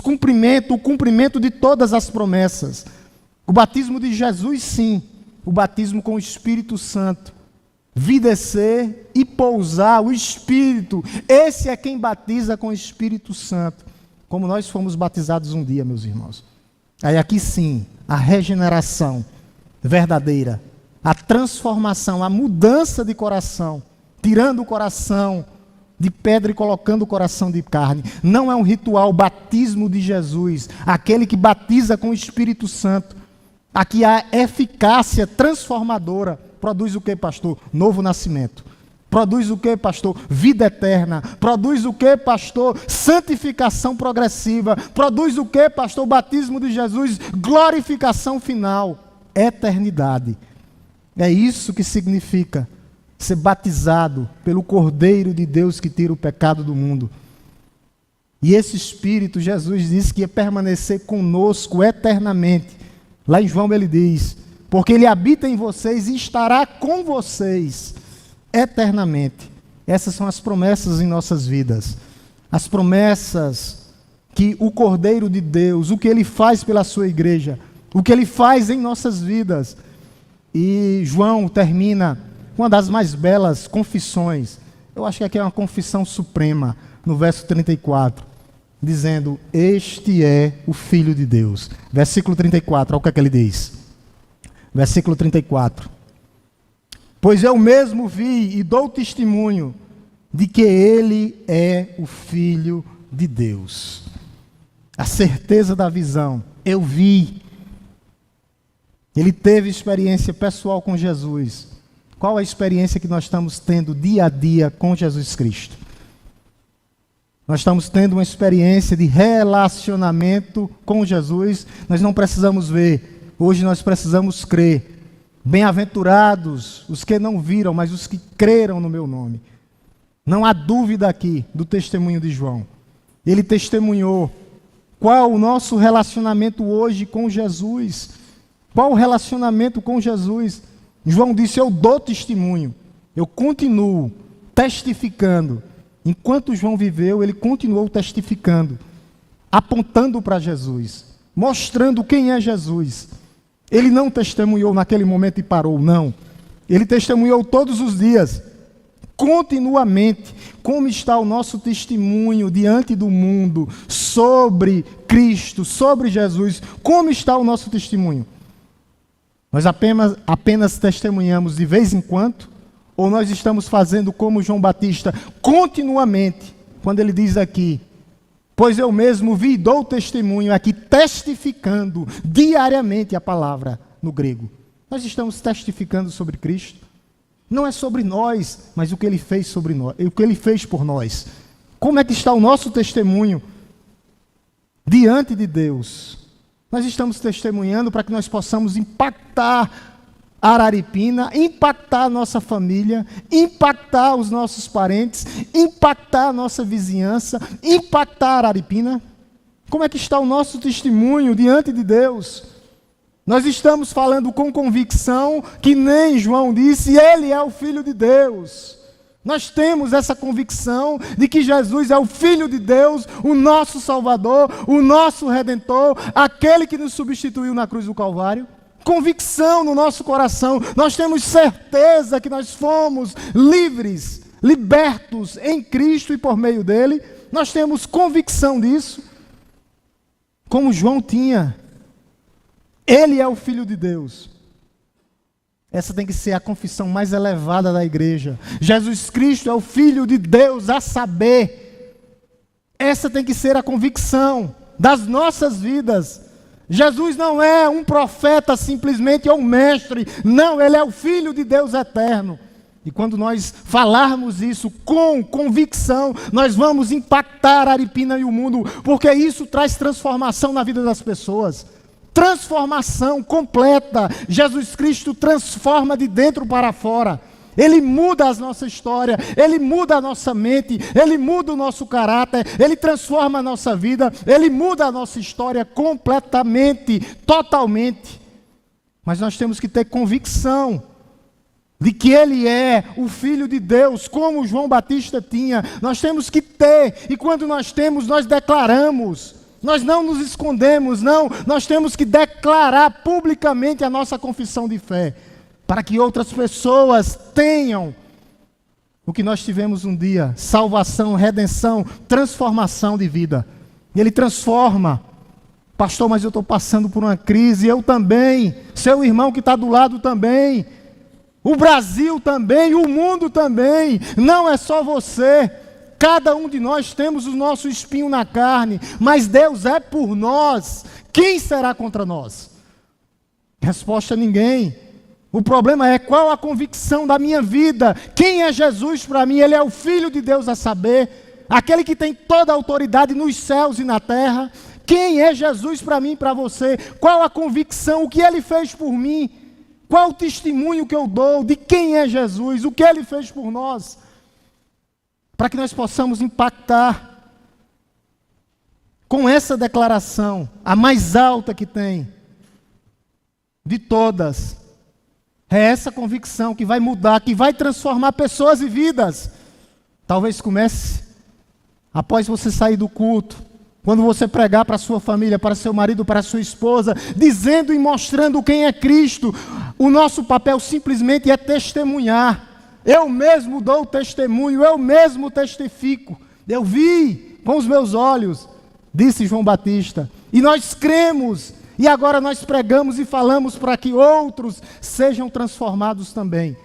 cumprimento de todas as promessas. O batismo de Jesus, sim, o batismo com o Espírito Santo. Vi descer e pousar o Espírito. Esse é quem batiza com o Espírito Santo. Como nós fomos batizados um dia, meus irmãos. Aí aqui sim, a regeneração verdadeira, a transformação, a mudança de coração, tirando o coração de pedra e colocando o coração de carne. Não é um ritual, o batismo de Jesus, aquele que batiza com o Espírito Santo. Aqui há eficácia transformadora. Produz o que, pastor? Novo nascimento. Produz o que, pastor? Vida eterna. Produz o que, pastor? Santificação progressiva. Produz o que, pastor? O batismo de Jesus. Glorificação final. Eternidade. É isso que significa ser batizado pelo Cordeiro de Deus que tira o pecado do mundo. E esse Espírito, Jesus disse que ia permanecer conosco eternamente. Lá em João ele diz, porque ele habita em vocês e estará com vocês eternamente. Essas são as promessas em nossas vidas. As promessas que o Cordeiro de Deus, o que Ele faz pela sua igreja, o que Ele faz em nossas vidas. E João termina uma das mais belas confissões. Eu acho que aqui é uma confissão suprema, no verso 34, dizendo, este é o Filho de Deus. Versículo 34, olha o que é que ele diz. Versículo 34. Pois eu mesmo vi e dou testemunho de que ele é o Filho de Deus. A certeza da visão. Eu vi. Ele teve experiência pessoal com Jesus. Qual a experiência que nós estamos tendo dia a dia com Jesus Cristo? Nós estamos tendo uma experiência de relacionamento com Jesus. Nós não precisamos ver. Hoje nós precisamos crer. Bem-aventurados os que não viram, mas os que creram no meu nome. Não há dúvida aqui do testemunho de João. Ele testemunhou. Qual o nosso relacionamento hoje com Jesus? Qual o relacionamento com Jesus? João disse, eu dou testemunho. Eu continuo testificando. Enquanto João viveu, ele continuou testificando. Apontando para Jesus. Mostrando quem é Jesus. Ele não testemunhou naquele momento e parou, não. Ele testemunhou todos os dias, continuamente. Como está o nosso testemunho diante do mundo sobre Cristo, sobre Jesus? Como está o nosso testemunho? Nós apenas testemunhamos de vez em quando? Ou nós estamos fazendo como João Batista, continuamente, quando ele diz aqui, pois eu mesmo vi e dou testemunho aqui, testificando diariamente a palavra no grego. Nós estamos testificando sobre Cristo. Não é sobre nós, mas o que Ele fez sobre nós, o que Ele fez por nós. Como é que está o nosso testemunho diante de Deus? Nós estamos testemunhando para que nós possamos impactar Araripina, impactar a nossa família, impactar os nossos parentes, impactar a nossa vizinhança, impactar Araripina. Como é que está o nosso testemunho diante de Deus? Nós estamos falando com convicção que nem João disse, Ele é o Filho de Deus. Nós temos essa convicção de que Jesus é o Filho de Deus, o nosso Salvador, o nosso Redentor, aquele que nos substituiu na cruz do Calvário. Convicção no nosso coração, nós temos certeza que nós fomos livres, libertos em Cristo e por meio dele, nós temos convicção disso, como João tinha. Ele é o Filho de Deus. Essa tem que ser a confissão mais elevada da igreja. Jesus Cristo é o Filho de Deus, a saber. Essa tem que ser a convicção das nossas vidas. Jesus não é um profeta simplesmente, ou um mestre. Não, ele é o Filho de Deus eterno. E quando nós falarmos isso com convicção, nós vamos impactar a Aripina e o mundo, porque isso traz transformação na vida das pessoas. Transformação completa. Jesus Cristo transforma de dentro para fora. Ele muda a nossa história, Ele muda a nossa mente, Ele muda o nosso caráter, Ele transforma a nossa vida, Ele muda a nossa história completamente, totalmente. Mas nós temos que ter convicção de que Ele é o Filho de Deus, como João Batista tinha. Nós temos que ter, e quando nós temos, nós declaramos. Nós não nos escondemos, não. Nós temos que declarar publicamente a nossa confissão de fé, para que outras pessoas tenham o que nós tivemos um dia: salvação, redenção, transformação de vida. E Ele transforma. Pastor, mas eu estou passando por uma crise, eu também, seu irmão que está do lado também, o Brasil também, o mundo também, não é só você. Cada um de nós temos o nosso espinho na carne, mas Deus é por nós. Quem será contra nós? Resposta: ninguém. O problema é qual a convicção da minha vida. Quem é Jesus para mim? Ele é o Filho de Deus, a saber, aquele que tem toda a autoridade nos céus e na terra. Quem é Jesus para mim e para você? Qual a convicção? O que Ele fez por mim? Qual o testemunho que eu dou de quem é Jesus? O que Ele fez por nós? Para que nós possamos impactar com essa declaração, a mais alta que tem de todas. É essa convicção que vai mudar, que vai transformar pessoas e vidas. Talvez comece após você sair do culto, quando você pregar para a sua família, para seu marido, para a sua esposa, dizendo e mostrando quem é Cristo. O nosso papel simplesmente é testemunhar. Eu mesmo dou testemunho, eu mesmo testifico. Eu vi com os meus olhos, disse João Batista. E nós cremos. E agora nós pregamos e falamos para que outros sejam transformados também.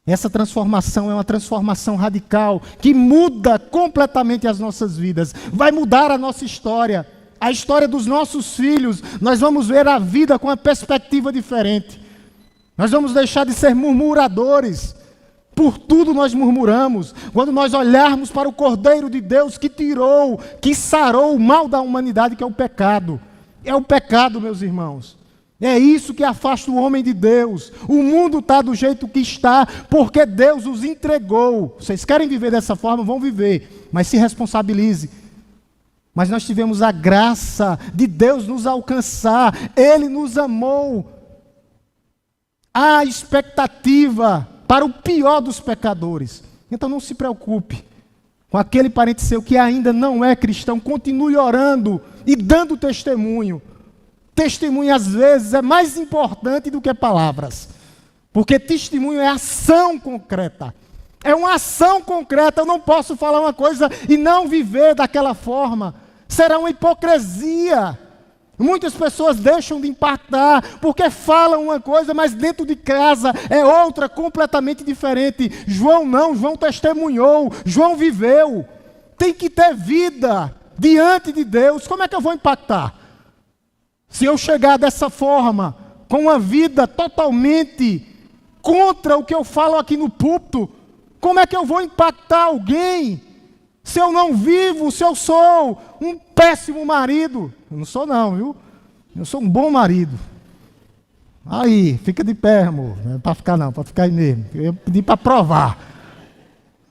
Essa transformação é uma transformação radical, que muda completamente as nossas vidas. Vai mudar a nossa história, a história dos nossos filhos. Nós vamos ver a vida com uma perspectiva diferente. Nós vamos deixar de ser murmuradores. Por tudo nós murmuramos. Quando nós olharmos para o Cordeiro de Deus que tirou, que sarou o mal da humanidade, que é o pecado. É o pecado, meus irmãos. É isso que afasta o homem de Deus. O mundo está do jeito que está, porque Deus os entregou. Vocês querem viver dessa forma? Vão viver. Mas se responsabilize. Mas nós tivemos a graça de Deus nos alcançar. Ele nos amou. Há expectativa para o pior dos pecadores. Então não se preocupe com aquele parente seu que ainda não é cristão. Continue orando e dando testemunho. Testemunho, às vezes, é mais importante do que palavras. Porque testemunho é ação concreta. É uma ação concreta. Eu não posso falar uma coisa e não viver daquela forma. Será uma hipocrisia. Muitas pessoas deixam de impactar porque falam uma coisa, mas dentro de casa é outra completamente diferente. João não, João testemunhou, João viveu. Tem que ter vida diante de Deus. Como é que eu vou impactar? Se eu chegar dessa forma, com uma vida totalmente contra o que eu falo aqui no púlpito, como é que eu vou impactar alguém? Se eu não vivo, se eu sou um péssimo marido. Eu não sou não, viu? Eu sou um bom marido. Aí, fica de pé, amor. Não é para ficar não, para ficar aí mesmo. Eu pedi para provar.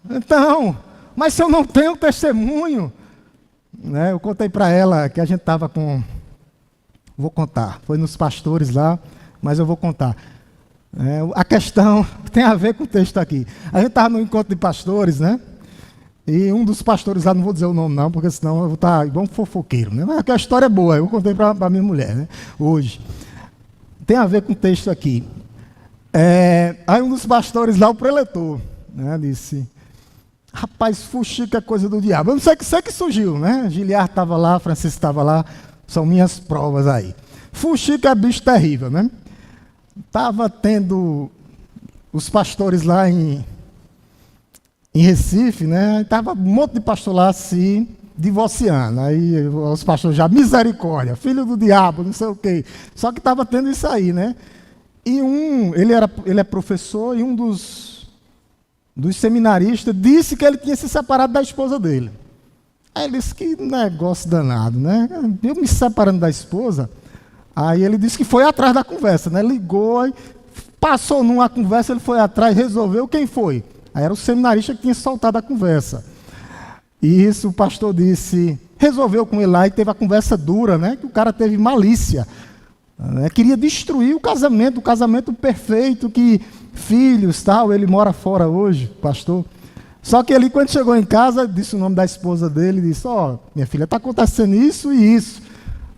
Então, mas se eu não tenho testemunho, né? Eu contei para ela que a gente estava com... Vou contar. Foi nos pastores lá, mas eu vou contar. A questão tem a ver com o texto aqui. A gente estava no encontro de pastores, né? E um dos pastores lá, não vou dizer o nome não, porque senão eu vou estar igual um fofoqueiro, né? Mas a história é boa, eu contei para a minha mulher, né? Hoje. Tem a ver com o texto aqui. Aí um dos pastores lá, o preletor, né, disse: rapaz, fuxica é coisa do diabo. Eu não sei que surgiu, né? Giliar estava lá, Francisco estava lá, são minhas provas aí. Fuxica é bicho terrível, né? Estava tendo os pastores lá em Recife, né? Estava um monte de pastor lá se divorciando. Aí os pastores já, misericórdia, filho do diabo, não sei o quê. Só que estava tendo isso aí, né? E ele é professor, e um dos seminaristas disse que ele tinha se separado da esposa dele. Aí ele disse, que negócio danado, né? Eu me separando da esposa. Aí ele disse que foi atrás da conversa, né? Ligou, passou numa conversa, ele foi atrás, resolveu. Quem foi? Aí era o seminarista que tinha soltado a conversa. E isso o pastor disse, resolveu com ele lá e teve a conversa dura, né? Que o cara teve malícia. Né? Queria destruir o casamento perfeito, que filhos, tal, ele mora fora hoje, pastor. Só que ele, quando chegou em casa, disse o nome da esposa dele, disse, minha filha, está acontecendo isso e isso,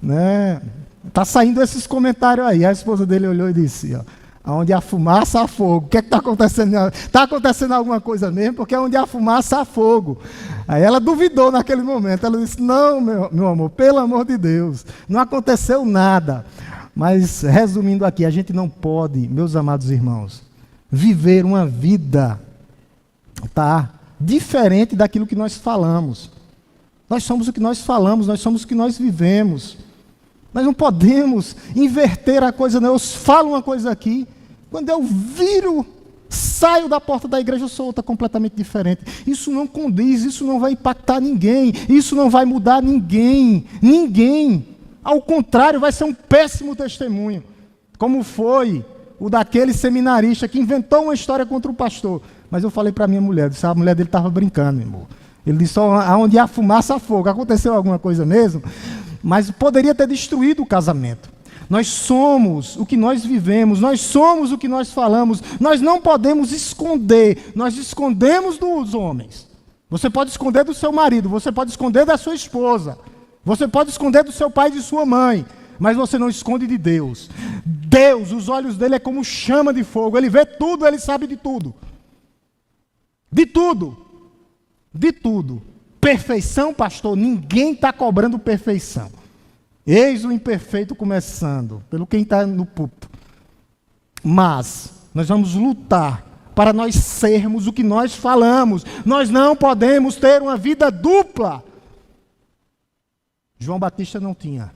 né? Está saindo esses comentários aí. A esposa dele olhou e disse, onde há fumaça, há fogo. O que está acontecendo? Está acontecendo alguma coisa mesmo? Porque onde há fumaça, há fogo. Aí ela duvidou naquele momento. Ela disse, não, meu amor, pelo amor de Deus, não aconteceu nada. Mas, resumindo aqui, a gente não pode, meus amados irmãos, viver uma vida, diferente daquilo que nós falamos. Nós somos o que nós falamos, nós somos o que nós vivemos. Nós não podemos inverter a coisa, não. Eu falo uma coisa aqui, quando eu saio da porta da igreja, eu sou outra completamente diferente. Isso não condiz, isso não vai impactar ninguém, isso não vai mudar ninguém. Ao contrário, vai ser um péssimo testemunho, como foi o daquele seminarista que inventou uma história contra o pastor. Mas eu falei para a minha mulher, a mulher dele estava brincando, meu irmão. Ele disse, aonde há fumaça, há fogo. Aconteceu alguma coisa mesmo? Mas poderia ter destruído o casamento. Nós somos o que nós vivemos, nós somos o que nós falamos. Nós não podemos esconder, nós escondemos dos homens. Você pode esconder do seu marido, você pode esconder da sua esposa, você pode esconder do seu pai e de sua mãe, mas você não esconde de Deus. Deus, os olhos dele é como chama de fogo, ele vê tudo, ele sabe de tudo. De tudo. De tudo. Perfeição, pastor, ninguém está cobrando perfeição. Eis o imperfeito começando, pelo quem está no púlpito. Mas nós vamos lutar para nós sermos o que nós falamos. Nós não podemos ter uma vida dupla. João Batista não tinha.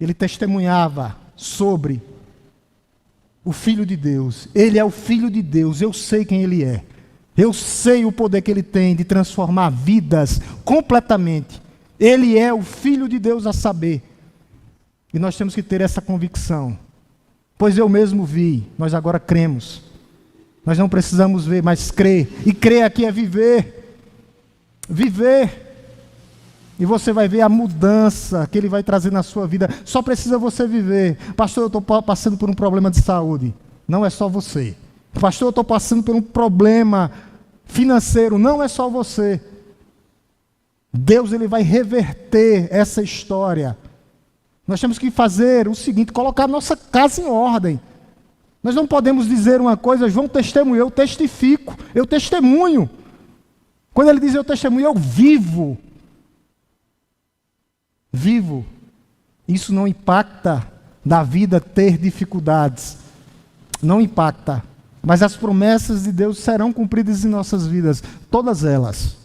Ele testemunhava sobre o Filho de Deus. Ele é o Filho de Deus, eu sei quem ele é. Eu sei o poder que ele tem de transformar vidas completamente. Ele é o Filho de Deus a saber. E nós temos que ter essa convicção. Pois eu mesmo vi, nós agora cremos. Nós não precisamos ver, mas crer. E crer aqui é viver. Viver. E você vai ver a mudança que ele vai trazer na sua vida. Só precisa você viver. Pastor, eu estou passando por um problema de saúde. Não é só você. Pastor, eu estou passando por um problema financeiro. Não é só você. Deus, ele vai reverter essa história. Nós temos que fazer o seguinte, colocar a nossa casa em ordem. Nós não podemos dizer uma coisa, João testemunhou, eu testifico, eu testemunho. Quando ele diz eu testemunho, eu vivo. Vivo. Isso não impacta na vida ter dificuldades. Não impacta. Mas as promessas de Deus serão cumpridas em nossas vidas, todas elas.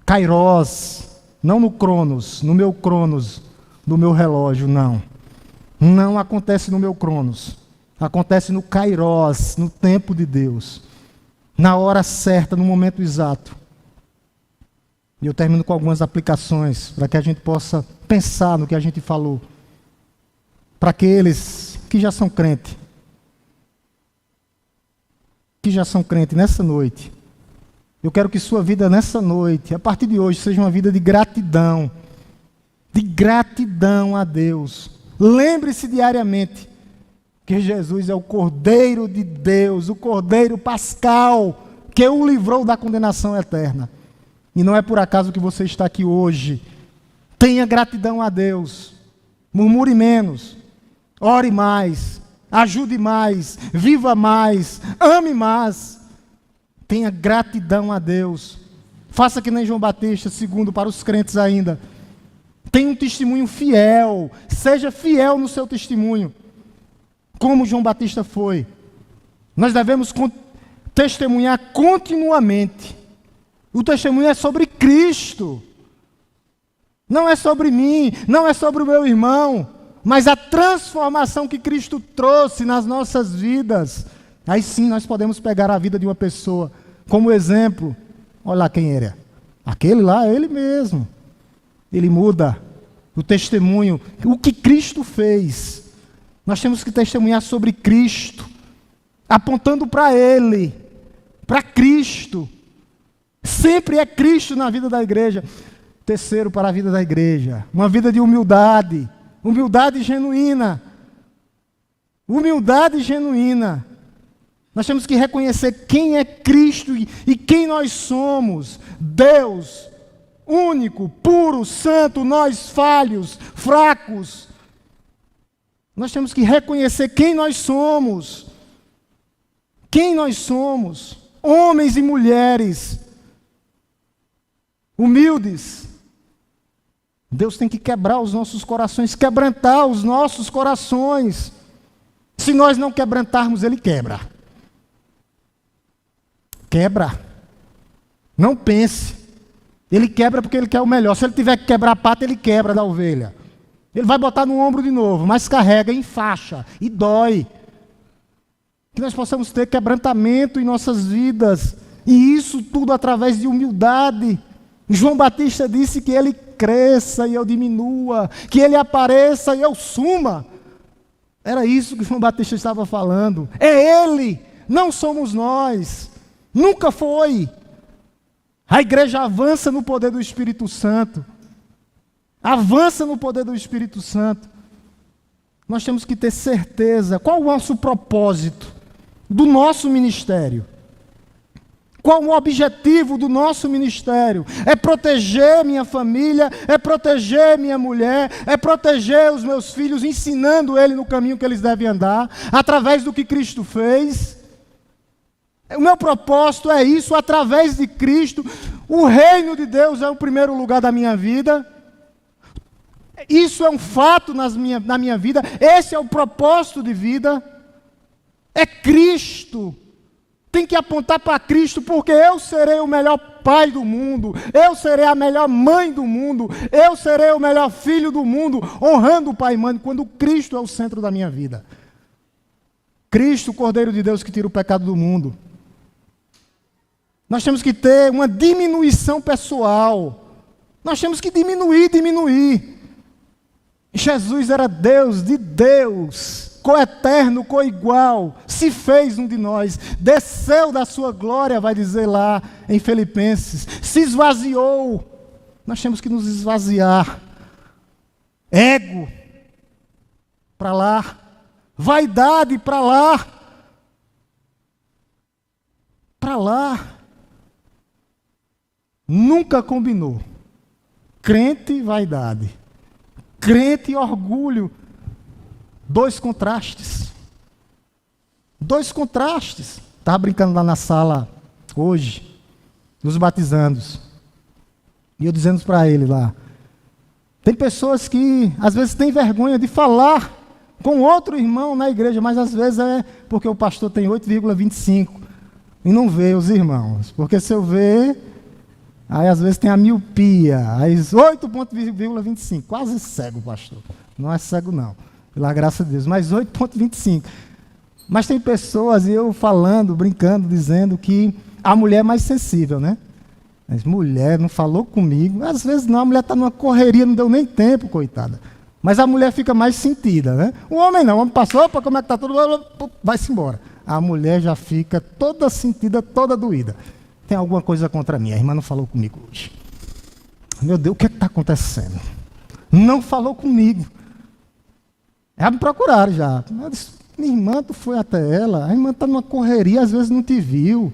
Kairos, não no Cronos, no meu Cronos, do meu relógio, não. Não acontece no meu Cronos. Acontece no Kairos, no tempo de Deus. Na hora certa, no momento exato. E eu termino com algumas aplicações, para que a gente possa pensar no que a gente falou. Para aqueles que já são crentes. Nessa noite, eu quero que sua vida nessa noite, a partir de hoje, seja uma vida de gratidão a Deus. Lembre-se diariamente que Jesus é o Cordeiro de Deus, o Cordeiro Pascal, que o livrou da condenação eterna. E não é por acaso que você está aqui hoje. Tenha gratidão a Deus, murmure menos, ore mais, ajude mais, viva mais, ame mais. Tenha gratidão a Deus. Faça que nem João Batista, segundo, para os crentes ainda. Tenha um testemunho fiel. Seja fiel no seu testemunho. Como João Batista foi. Nós devemos testemunhar continuamente O testemunho é sobre Cristo. Não é sobre mim, não é sobre o meu irmão, mas a transformação que Cristo trouxe nas nossas vidas. Aí sim nós podemos pegar a vida de uma pessoa como exemplo. Olha lá quem era. Aquele lá é ele mesmo. Ele muda o testemunho, o que Cristo fez. Nós temos que testemunhar sobre Cristo, apontando para Ele, para Cristo. Sempre é Cristo na vida da igreja. Terceiro, para a vida da igreja, uma vida de humildade, humildade genuína. Humildade genuína. Nós temos que reconhecer quem é Cristo e quem nós somos. Deus, único, puro, santo, nós falhos, fracos. Nós temos que reconhecer quem nós somos. Quem nós somos. Homens e mulheres humildes. Deus tem que quebrar os nossos corações, quebrantar os nossos corações. Se nós não quebrantarmos, Ele quebra. Quebra. Não pense. Ele quebra porque Ele quer o melhor. Se Ele tiver que quebrar a pata, Ele quebra da ovelha. Ele vai botar no ombro de novo, mas carrega, enfaixa e dói. Que nós possamos ter quebrantamento em nossas vidas. E isso tudo através de humildade. João Batista disse que Ele cresça e eu diminua, que Ele apareça e eu suma. Era isso que João Batista estava falando. É Ele, não somos nós. Nunca foi. A igreja avança no poder do Espírito Santo. Avança no poder do Espírito Santo. Nós temos que ter certeza. Qual o nosso propósito do nosso ministério? Qual o objetivo do nosso ministério? É proteger minha família, é proteger minha mulher, é proteger os meus filhos, ensinando eles no caminho que eles devem andar, através do que Cristo fez. O meu propósito é isso, através de Cristo. O reino de Deus é o primeiro lugar da minha vida. Isso é um fato na minha vida. Esse é o propósito de vida. É Cristo. Tem que apontar para Cristo, porque eu serei o melhor pai do mundo, eu serei a melhor mãe do mundo, eu serei o melhor filho do mundo, honrando o pai e mãe, quando Cristo é o centro da minha vida. Cristo, o Cordeiro de Deus que tira o pecado do mundo. Nós temos que ter uma diminuição pessoal. Nós temos que diminuir. Jesus era Deus de Deus. Coeterno, coigual, se fez um de nós, desceu da sua glória, vai dizer lá em Filipenses, se esvaziou. Nós temos que nos esvaziar. Ego, para lá. Vaidade, para lá. Para lá. Nunca combinou. Crente e vaidade. Crente e orgulho. Dois contrastes. Estava brincando lá na sala hoje, nos batizandos. E eu dizendo para ele lá, tem pessoas que às vezes têm vergonha de falar com outro irmão na igreja, mas às vezes é porque o pastor tem 8,25 e não vê os irmãos. Porque se eu ver, aí às vezes tem a miopia, aí 8,25, quase cego, pastor. Não é cego não. Pela graça de Deus, mas 8,25. Mas tem pessoas, e eu falando, brincando, dizendo que a mulher é mais sensível, né? Mas mulher não falou comigo. Às vezes não, a mulher está numa correria, não deu nem tempo, coitada. Mas a mulher fica mais sentida, né? O homem não, o homem passou, opa, como é que está tudo? Vai-se embora. A mulher já fica toda sentida, toda doída. Tem alguma coisa contra mim, a irmã não falou comigo hoje. Meu Deus, o que está acontecendo? Não falou comigo. Já me procuraram já. Eu disse, minha irmã, tu foi até ela, a irmã está numa correria, às vezes não te viu.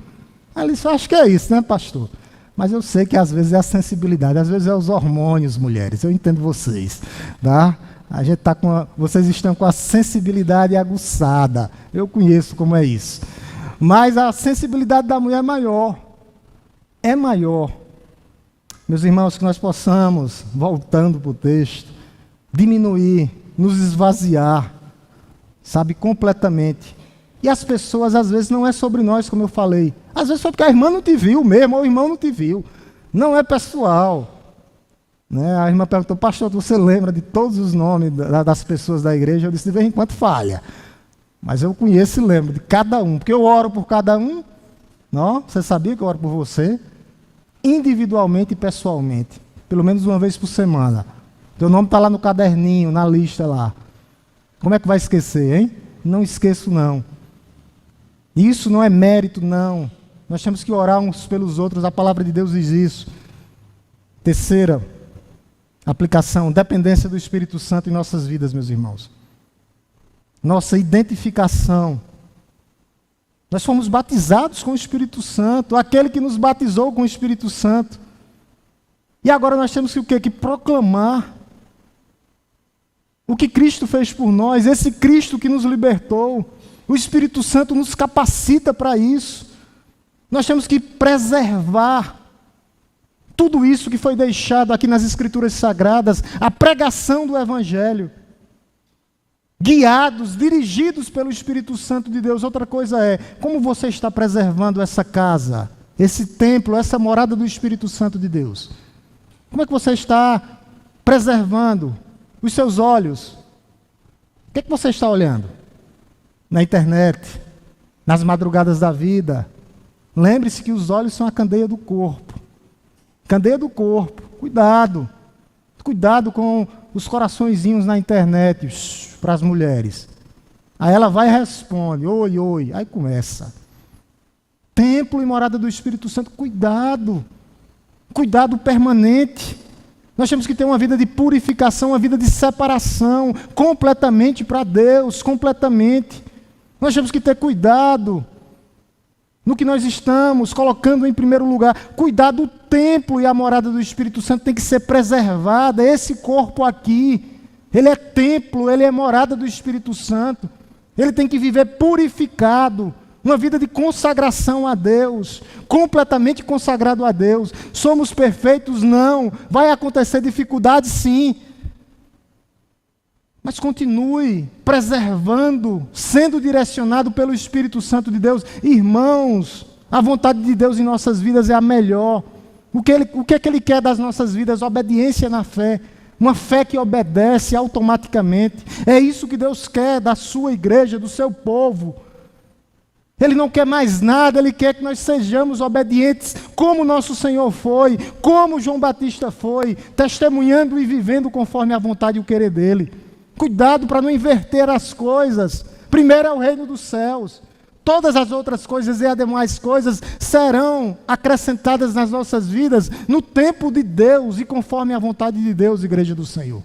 Aí ele disse, acho que é isso, né, pastor? Mas eu sei que às vezes é a sensibilidade, às vezes é os hormônios, mulheres, eu entendo vocês, tá? A gente tá vocês estão com a sensibilidade aguçada, eu conheço como é isso. Mas a sensibilidade da mulher é maior. Meus irmãos, que nós possamos, voltando para o texto, diminuir, nos esvaziar, sabe, completamente, E as pessoas, às vezes, não é sobre nós, como eu falei. Às vezes foi porque a irmã não te viu mesmo, ou o irmão não te viu. Não é pessoal. Né? A irmã perguntou, pastor, você lembra de todos os nomes das pessoas da igreja? Eu disse, de vez em quando falha. Mas eu conheço e lembro de cada um, porque eu oro por cada um. Não? Você sabia que eu oro por você? Individualmente e pessoalmente. Pelo menos uma vez por semana. Teu nome está lá no caderninho, na lista lá. Como é que vai esquecer, hein? Não esqueço, não. Isso não é mérito, não. Nós temos que orar uns pelos outros. A palavra de Deus diz isso. Terceira aplicação, dependência do Espírito Santo em nossas vidas, meus irmãos. Nossa identificação. Nós fomos batizados com o Espírito Santo, aquele que nos batizou com o Espírito Santo. E agora nós temos que o quê? Que proclamar o que Cristo fez por nós, esse Cristo que nos libertou. O Espírito Santo nos capacita para isso. Nós temos que preservar tudo isso que foi deixado aqui nas Escrituras Sagradas, a pregação do Evangelho. Guiados, dirigidos pelo Espírito Santo de Deus. Outra coisa é, como você está preservando essa casa, esse templo, essa morada do Espírito Santo de Deus? Como é que você está preservando os seus olhos? O que é que você está olhando? Na internet, nas madrugadas da vida. Lembre-se que os olhos são a candeia do corpo. Candeia do corpo. Cuidado. Cuidado com os coraçõezinhos na internet para as mulheres. Aí ela vai e responde, oi, oi. Aí começa. Templo e morada do Espírito Santo, cuidado. Cuidado permanente. Nós temos que ter uma vida de purificação, uma vida de separação, completamente para Deus, completamente. Nós temos que ter cuidado no que nós estamos colocando em primeiro lugar. Cuidado, o templo e a morada do Espírito Santo tem que ser preservada. Esse corpo aqui, ele é templo, ele é morada do Espírito Santo. Ele tem que viver purificado, uma vida de consagração a Deus, completamente consagrado a Deus. Somos perfeitos? Não. Vai acontecer dificuldade? Sim. Mas continue preservando, sendo direcionado pelo Espírito Santo de Deus. Irmãos, a vontade de Deus em nossas vidas é a melhor. O que é que Ele quer das nossas vidas? Obediência na fé. Uma fé que obedece automaticamente. É isso que Deus quer da sua igreja, do seu povo. Ele não quer mais nada, Ele quer que nós sejamos obedientes, como nosso Senhor foi, como João Batista foi, testemunhando e vivendo conforme a vontade e o querer dEle. Cuidado para não inverter as coisas. Primeiro é o reino dos céus. Todas as outras coisas e as demais coisas serão acrescentadas nas nossas vidas no tempo de Deus e conforme a vontade de Deus, igreja do Senhor.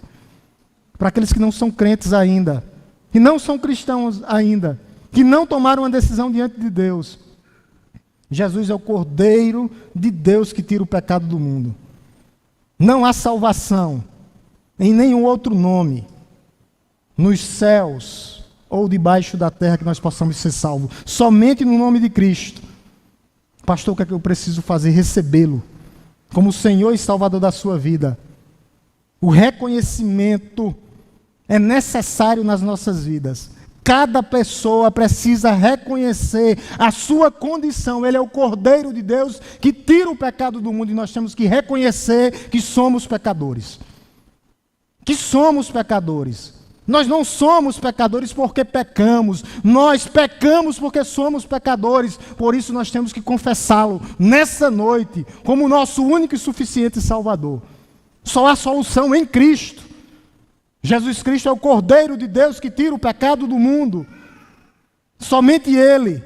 Para aqueles que não são crentes ainda, que não são cristãos ainda, que não tomaram uma decisão diante de Deus, Jesus é o Cordeiro de Deus que tira o pecado do mundo. Não há salvação em nenhum outro nome, nos céus ou debaixo da terra, que nós possamos ser salvos. Somente no nome de Cristo. Pastor, o que é que eu preciso fazer? Recebê-lo como Senhor e Salvador da sua vida. O reconhecimento é necessário nas nossas vidas. Cada pessoa precisa reconhecer a sua condição. Ele é o Cordeiro de Deus que tira o pecado do mundo, e nós temos que reconhecer que somos pecadores. Que somos pecadores. Nós não somos pecadores porque pecamos. Nós pecamos porque somos pecadores. Por isso nós temos que confessá-lo nessa noite como nosso único e suficiente Salvador. Só há solução em Cristo. Jesus Cristo é o Cordeiro de Deus que tira o pecado do mundo. Somente Ele.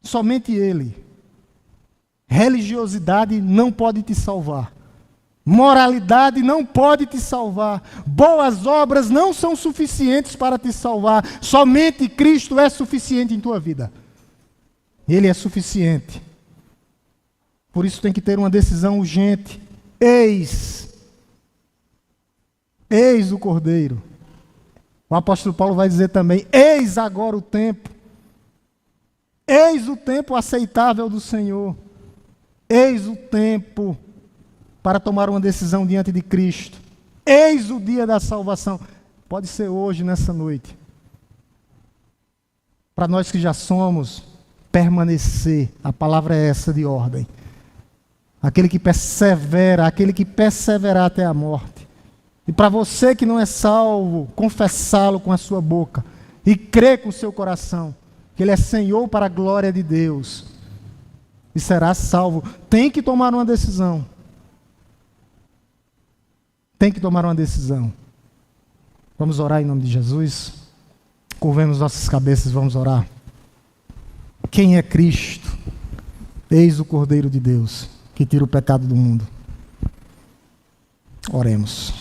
Somente Ele. Religiosidade não pode te salvar. Moralidade não pode te salvar. Boas obras não são suficientes para te salvar. Somente Cristo é suficiente em tua vida. Ele é suficiente. Por isso tem que ter uma decisão urgente. Eis o Cordeiro. O apóstolo Paulo vai dizer também, eis agora o tempo. Eis o tempo aceitável do Senhor. Eis o tempo para tomar uma decisão diante de Cristo. Eis o dia da salvação. Pode ser hoje, nessa noite. para nós que já somos, permanecer. A palavra é essa de ordem. Aquele que persevera, aquele que perseverar até a morte. E para você que não é salvo, confessá-lo com a sua boca e crer com o seu coração que Ele é Senhor para a glória de Deus e será salvo. Tem que tomar uma decisão. Tem que tomar uma decisão. Vamos orar em nome de Jesus? Curvemos nossas cabeças, vamos orar. Quem é Cristo? Eis o Cordeiro de Deus, que tira o pecado do mundo. Oremos.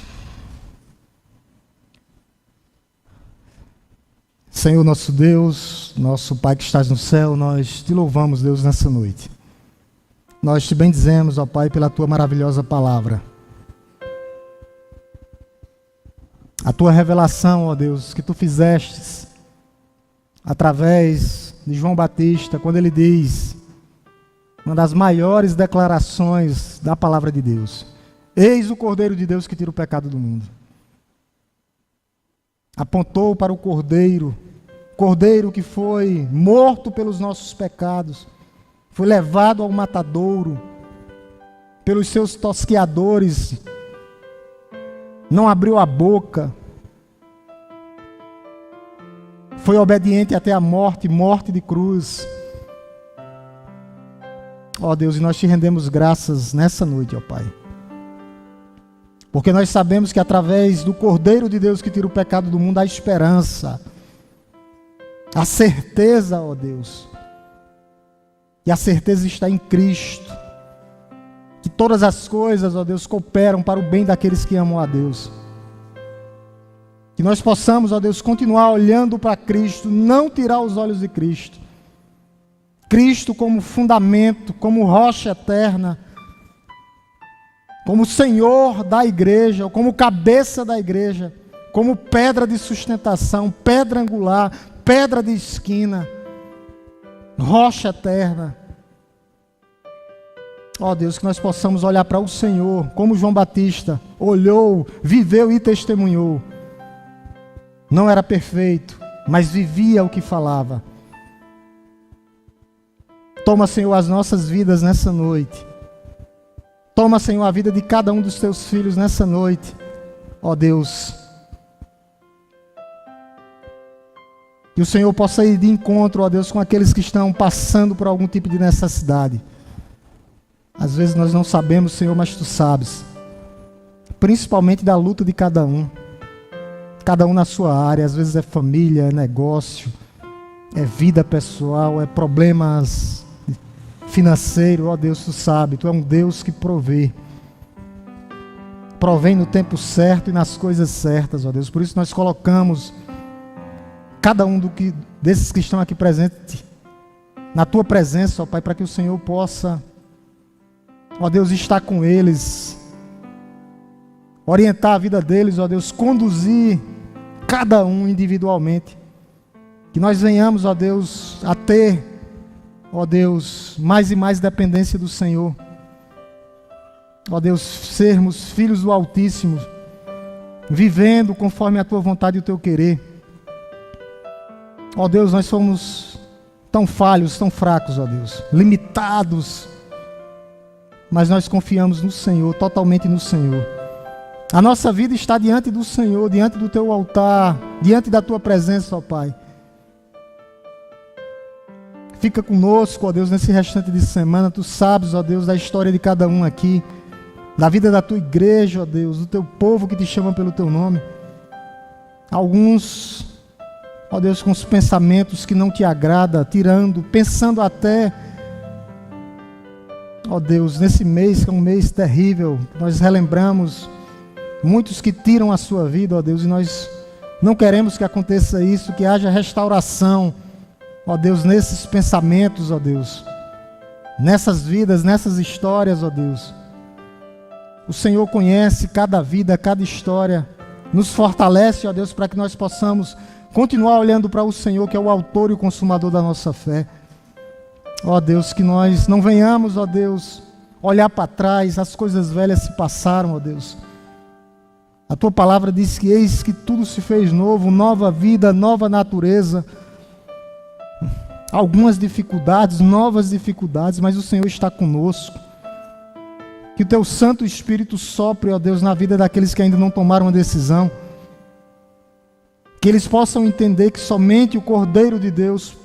Senhor nosso Deus, nosso Pai que estás no céu, nós te louvamos, Deus, nessa noite. Nós te bendizemos, ó Pai, pela tua maravilhosa palavra. A tua revelação, ó Deus, que tu fizestes através de João Batista, quando ele diz, uma das maiores declarações da palavra de Deus: eis o Cordeiro de Deus que tira o pecado do mundo. Apontou para o Cordeiro que foi morto pelos nossos pecados, foi levado ao matadouro, pelos seus tosqueadores, não abriu a boca, foi obediente até a morte, morte de cruz. Ó Deus, e nós te rendemos graças nessa noite, ó Pai. Porque nós sabemos que através do Cordeiro de Deus que tira o pecado do mundo, há esperança, a certeza, ó Deus. E a certeza está em Cristo. Que todas as coisas, ó Deus, cooperam para o bem daqueles que amam a Deus. Que nós possamos, ó Deus, continuar olhando para Cristo, não tirar os olhos de Cristo. Cristo como fundamento, como rocha eterna, como Senhor da igreja, como cabeça da igreja, como pedra de sustentação, pedra angular, pedra de esquina, rocha eterna. Ó Deus, que nós possamos olhar para o Senhor, como João Batista olhou, viveu e testemunhou. Não era perfeito, mas vivia o que falava. Toma, Senhor, as nossas vidas nessa noite. Toma, Senhor, a vida de cada um dos teus filhos nessa noite. Ó Deus. Que o Senhor possa ir de encontro, ó Deus, com aqueles que estão passando por algum tipo de necessidade. Às vezes nós não sabemos, Senhor, mas Tu sabes. Principalmente da luta de cada um. Cada um na sua área. Às vezes é família, é negócio, é vida pessoal, é problemas financeiros. Ó Deus, Tu sabe. Tu é um Deus que provê. Provém no tempo certo e nas coisas certas, ó Deus. Por isso nós colocamos cada um desses que estão aqui presentes na Tua presença, ó Pai, para que o Senhor possa, ó Deus, estar com eles, orientar a vida deles, ó Deus, conduzir cada um individualmente. Que nós venhamos, ó Deus, a ter, ó Deus, mais e mais dependência do Senhor. Ó Deus, sermos filhos do Altíssimo, vivendo conforme a Tua vontade e o Teu querer. Ó Deus, nós somos tão falhos, tão fracos, ó Deus, limitados, mas nós confiamos no Senhor, totalmente no Senhor. A nossa vida está diante do Senhor, diante do Teu altar, diante da Tua presença, ó Pai. Fica conosco, ó Deus, nesse restante de semana. Tu sabes, ó Deus, da história de cada um aqui, da vida da Tua igreja, ó Deus, do Teu povo que Te chama pelo Teu nome. Alguns, ó Deus, com os pensamentos que não Te agrada, pensando até, ó Deus, nesse mês, que é um mês terrível, nós relembramos muitos que tiram a sua vida, ó Deus, e nós não queremos que aconteça isso, que haja restauração, ó Deus, nesses pensamentos, ó Deus, nessas vidas, nessas histórias, ó Deus. O Senhor conhece cada vida, cada história, nos fortalece, ó Deus, para que nós possamos continuar olhando para o Senhor, que é o autor e o consumador da nossa fé. Ó Deus, que nós não venhamos, ó Deus, olhar para trás, as coisas velhas se passaram, ó Deus. A Tua palavra diz que eis que tudo se fez novo, nova vida, nova natureza. algumas dificuldades, novas dificuldades, mas o Senhor está conosco. Que o Teu Santo Espírito sopre, ó Deus, na vida daqueles que ainda não tomaram uma decisão. Que eles possam entender que somente o Cordeiro de Deus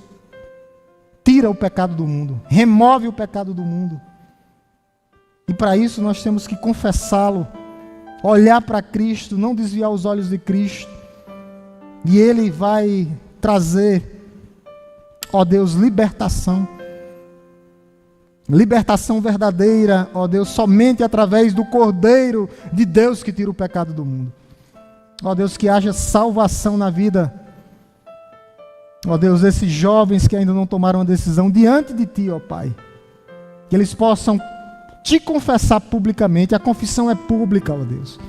tira o pecado do mundo, remove o pecado do mundo. E para isso nós temos que confessá-lo, olhar para Cristo, não desviar os olhos de Cristo. E Ele vai trazer, ó Deus, libertação. Libertação verdadeira, ó Deus, somente através do Cordeiro de Deus que tira o pecado do mundo. Ó Deus, que haja salvação na vida, ó Deus, esses jovens que ainda não tomaram a decisão diante de Ti, ó Pai. Que eles possam Te confessar publicamente, a confissão é pública, ó Deus.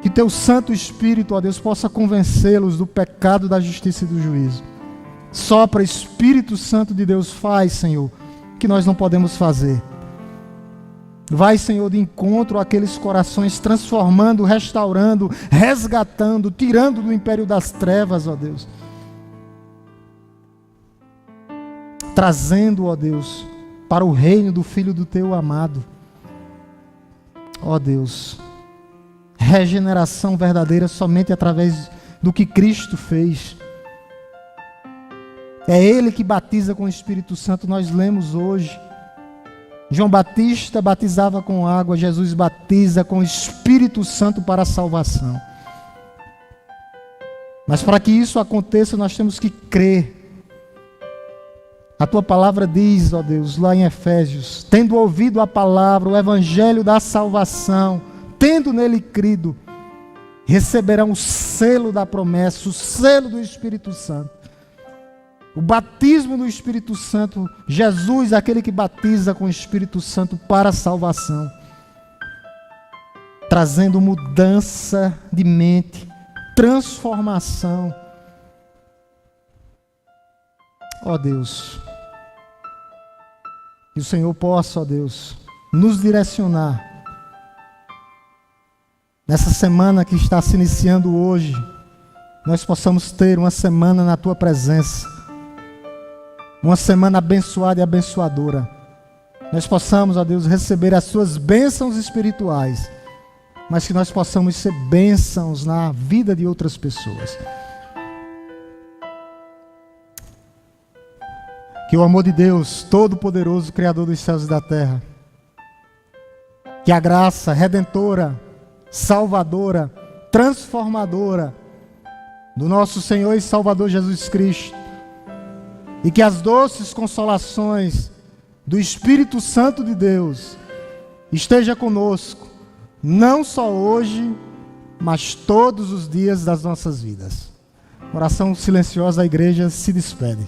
Que Teu Santo Espírito, ó Deus, possa convencê-los do pecado, da justiça e do juízo. Sopra, Espírito Santo de Deus, faz, Senhor, que nós não podemos fazer. Vai, Senhor, de encontro àqueles corações, transformando, restaurando, resgatando, tirando do império das trevas, ó Deus. Trazendo, ó Deus, para o reino do Filho do Teu amado. Ó Deus, regeneração verdadeira somente através do que Cristo fez. É Ele que batiza com o Espírito Santo, nós lemos hoje. João Batista batizava com água, Jesus batiza com o Espírito Santo para a salvação. Mas para que isso aconteça, nós temos que crer. A Tua palavra diz, ó Deus, lá em Efésios, tendo ouvido a palavra, o evangelho da salvação, tendo nele crido, receberão o selo da promessa, o selo do Espírito Santo. O batismo do Espírito Santo, Jesus, aquele que batiza com o Espírito Santo para a salvação, trazendo mudança de mente, transformação. Ó Deus, que o Senhor possa, ó Deus, nos direcionar nessa semana que está se iniciando hoje. Nós possamos ter uma semana na Tua presença, uma semana abençoada e abençoadora. Nós possamos, ó Deus, receber as Suas bênçãos espirituais, mas que nós possamos ser bênçãos na vida de outras pessoas. Que o amor de Deus, Todo-Poderoso, Criador dos céus e da terra, que a graça redentora, salvadora, transformadora do nosso Senhor e Salvador Jesus Cristo, e que as doces consolações do Espírito Santo de Deus esteja conosco, não só hoje, mas todos os dias das nossas vidas. Oração silenciosa, a igreja se despede.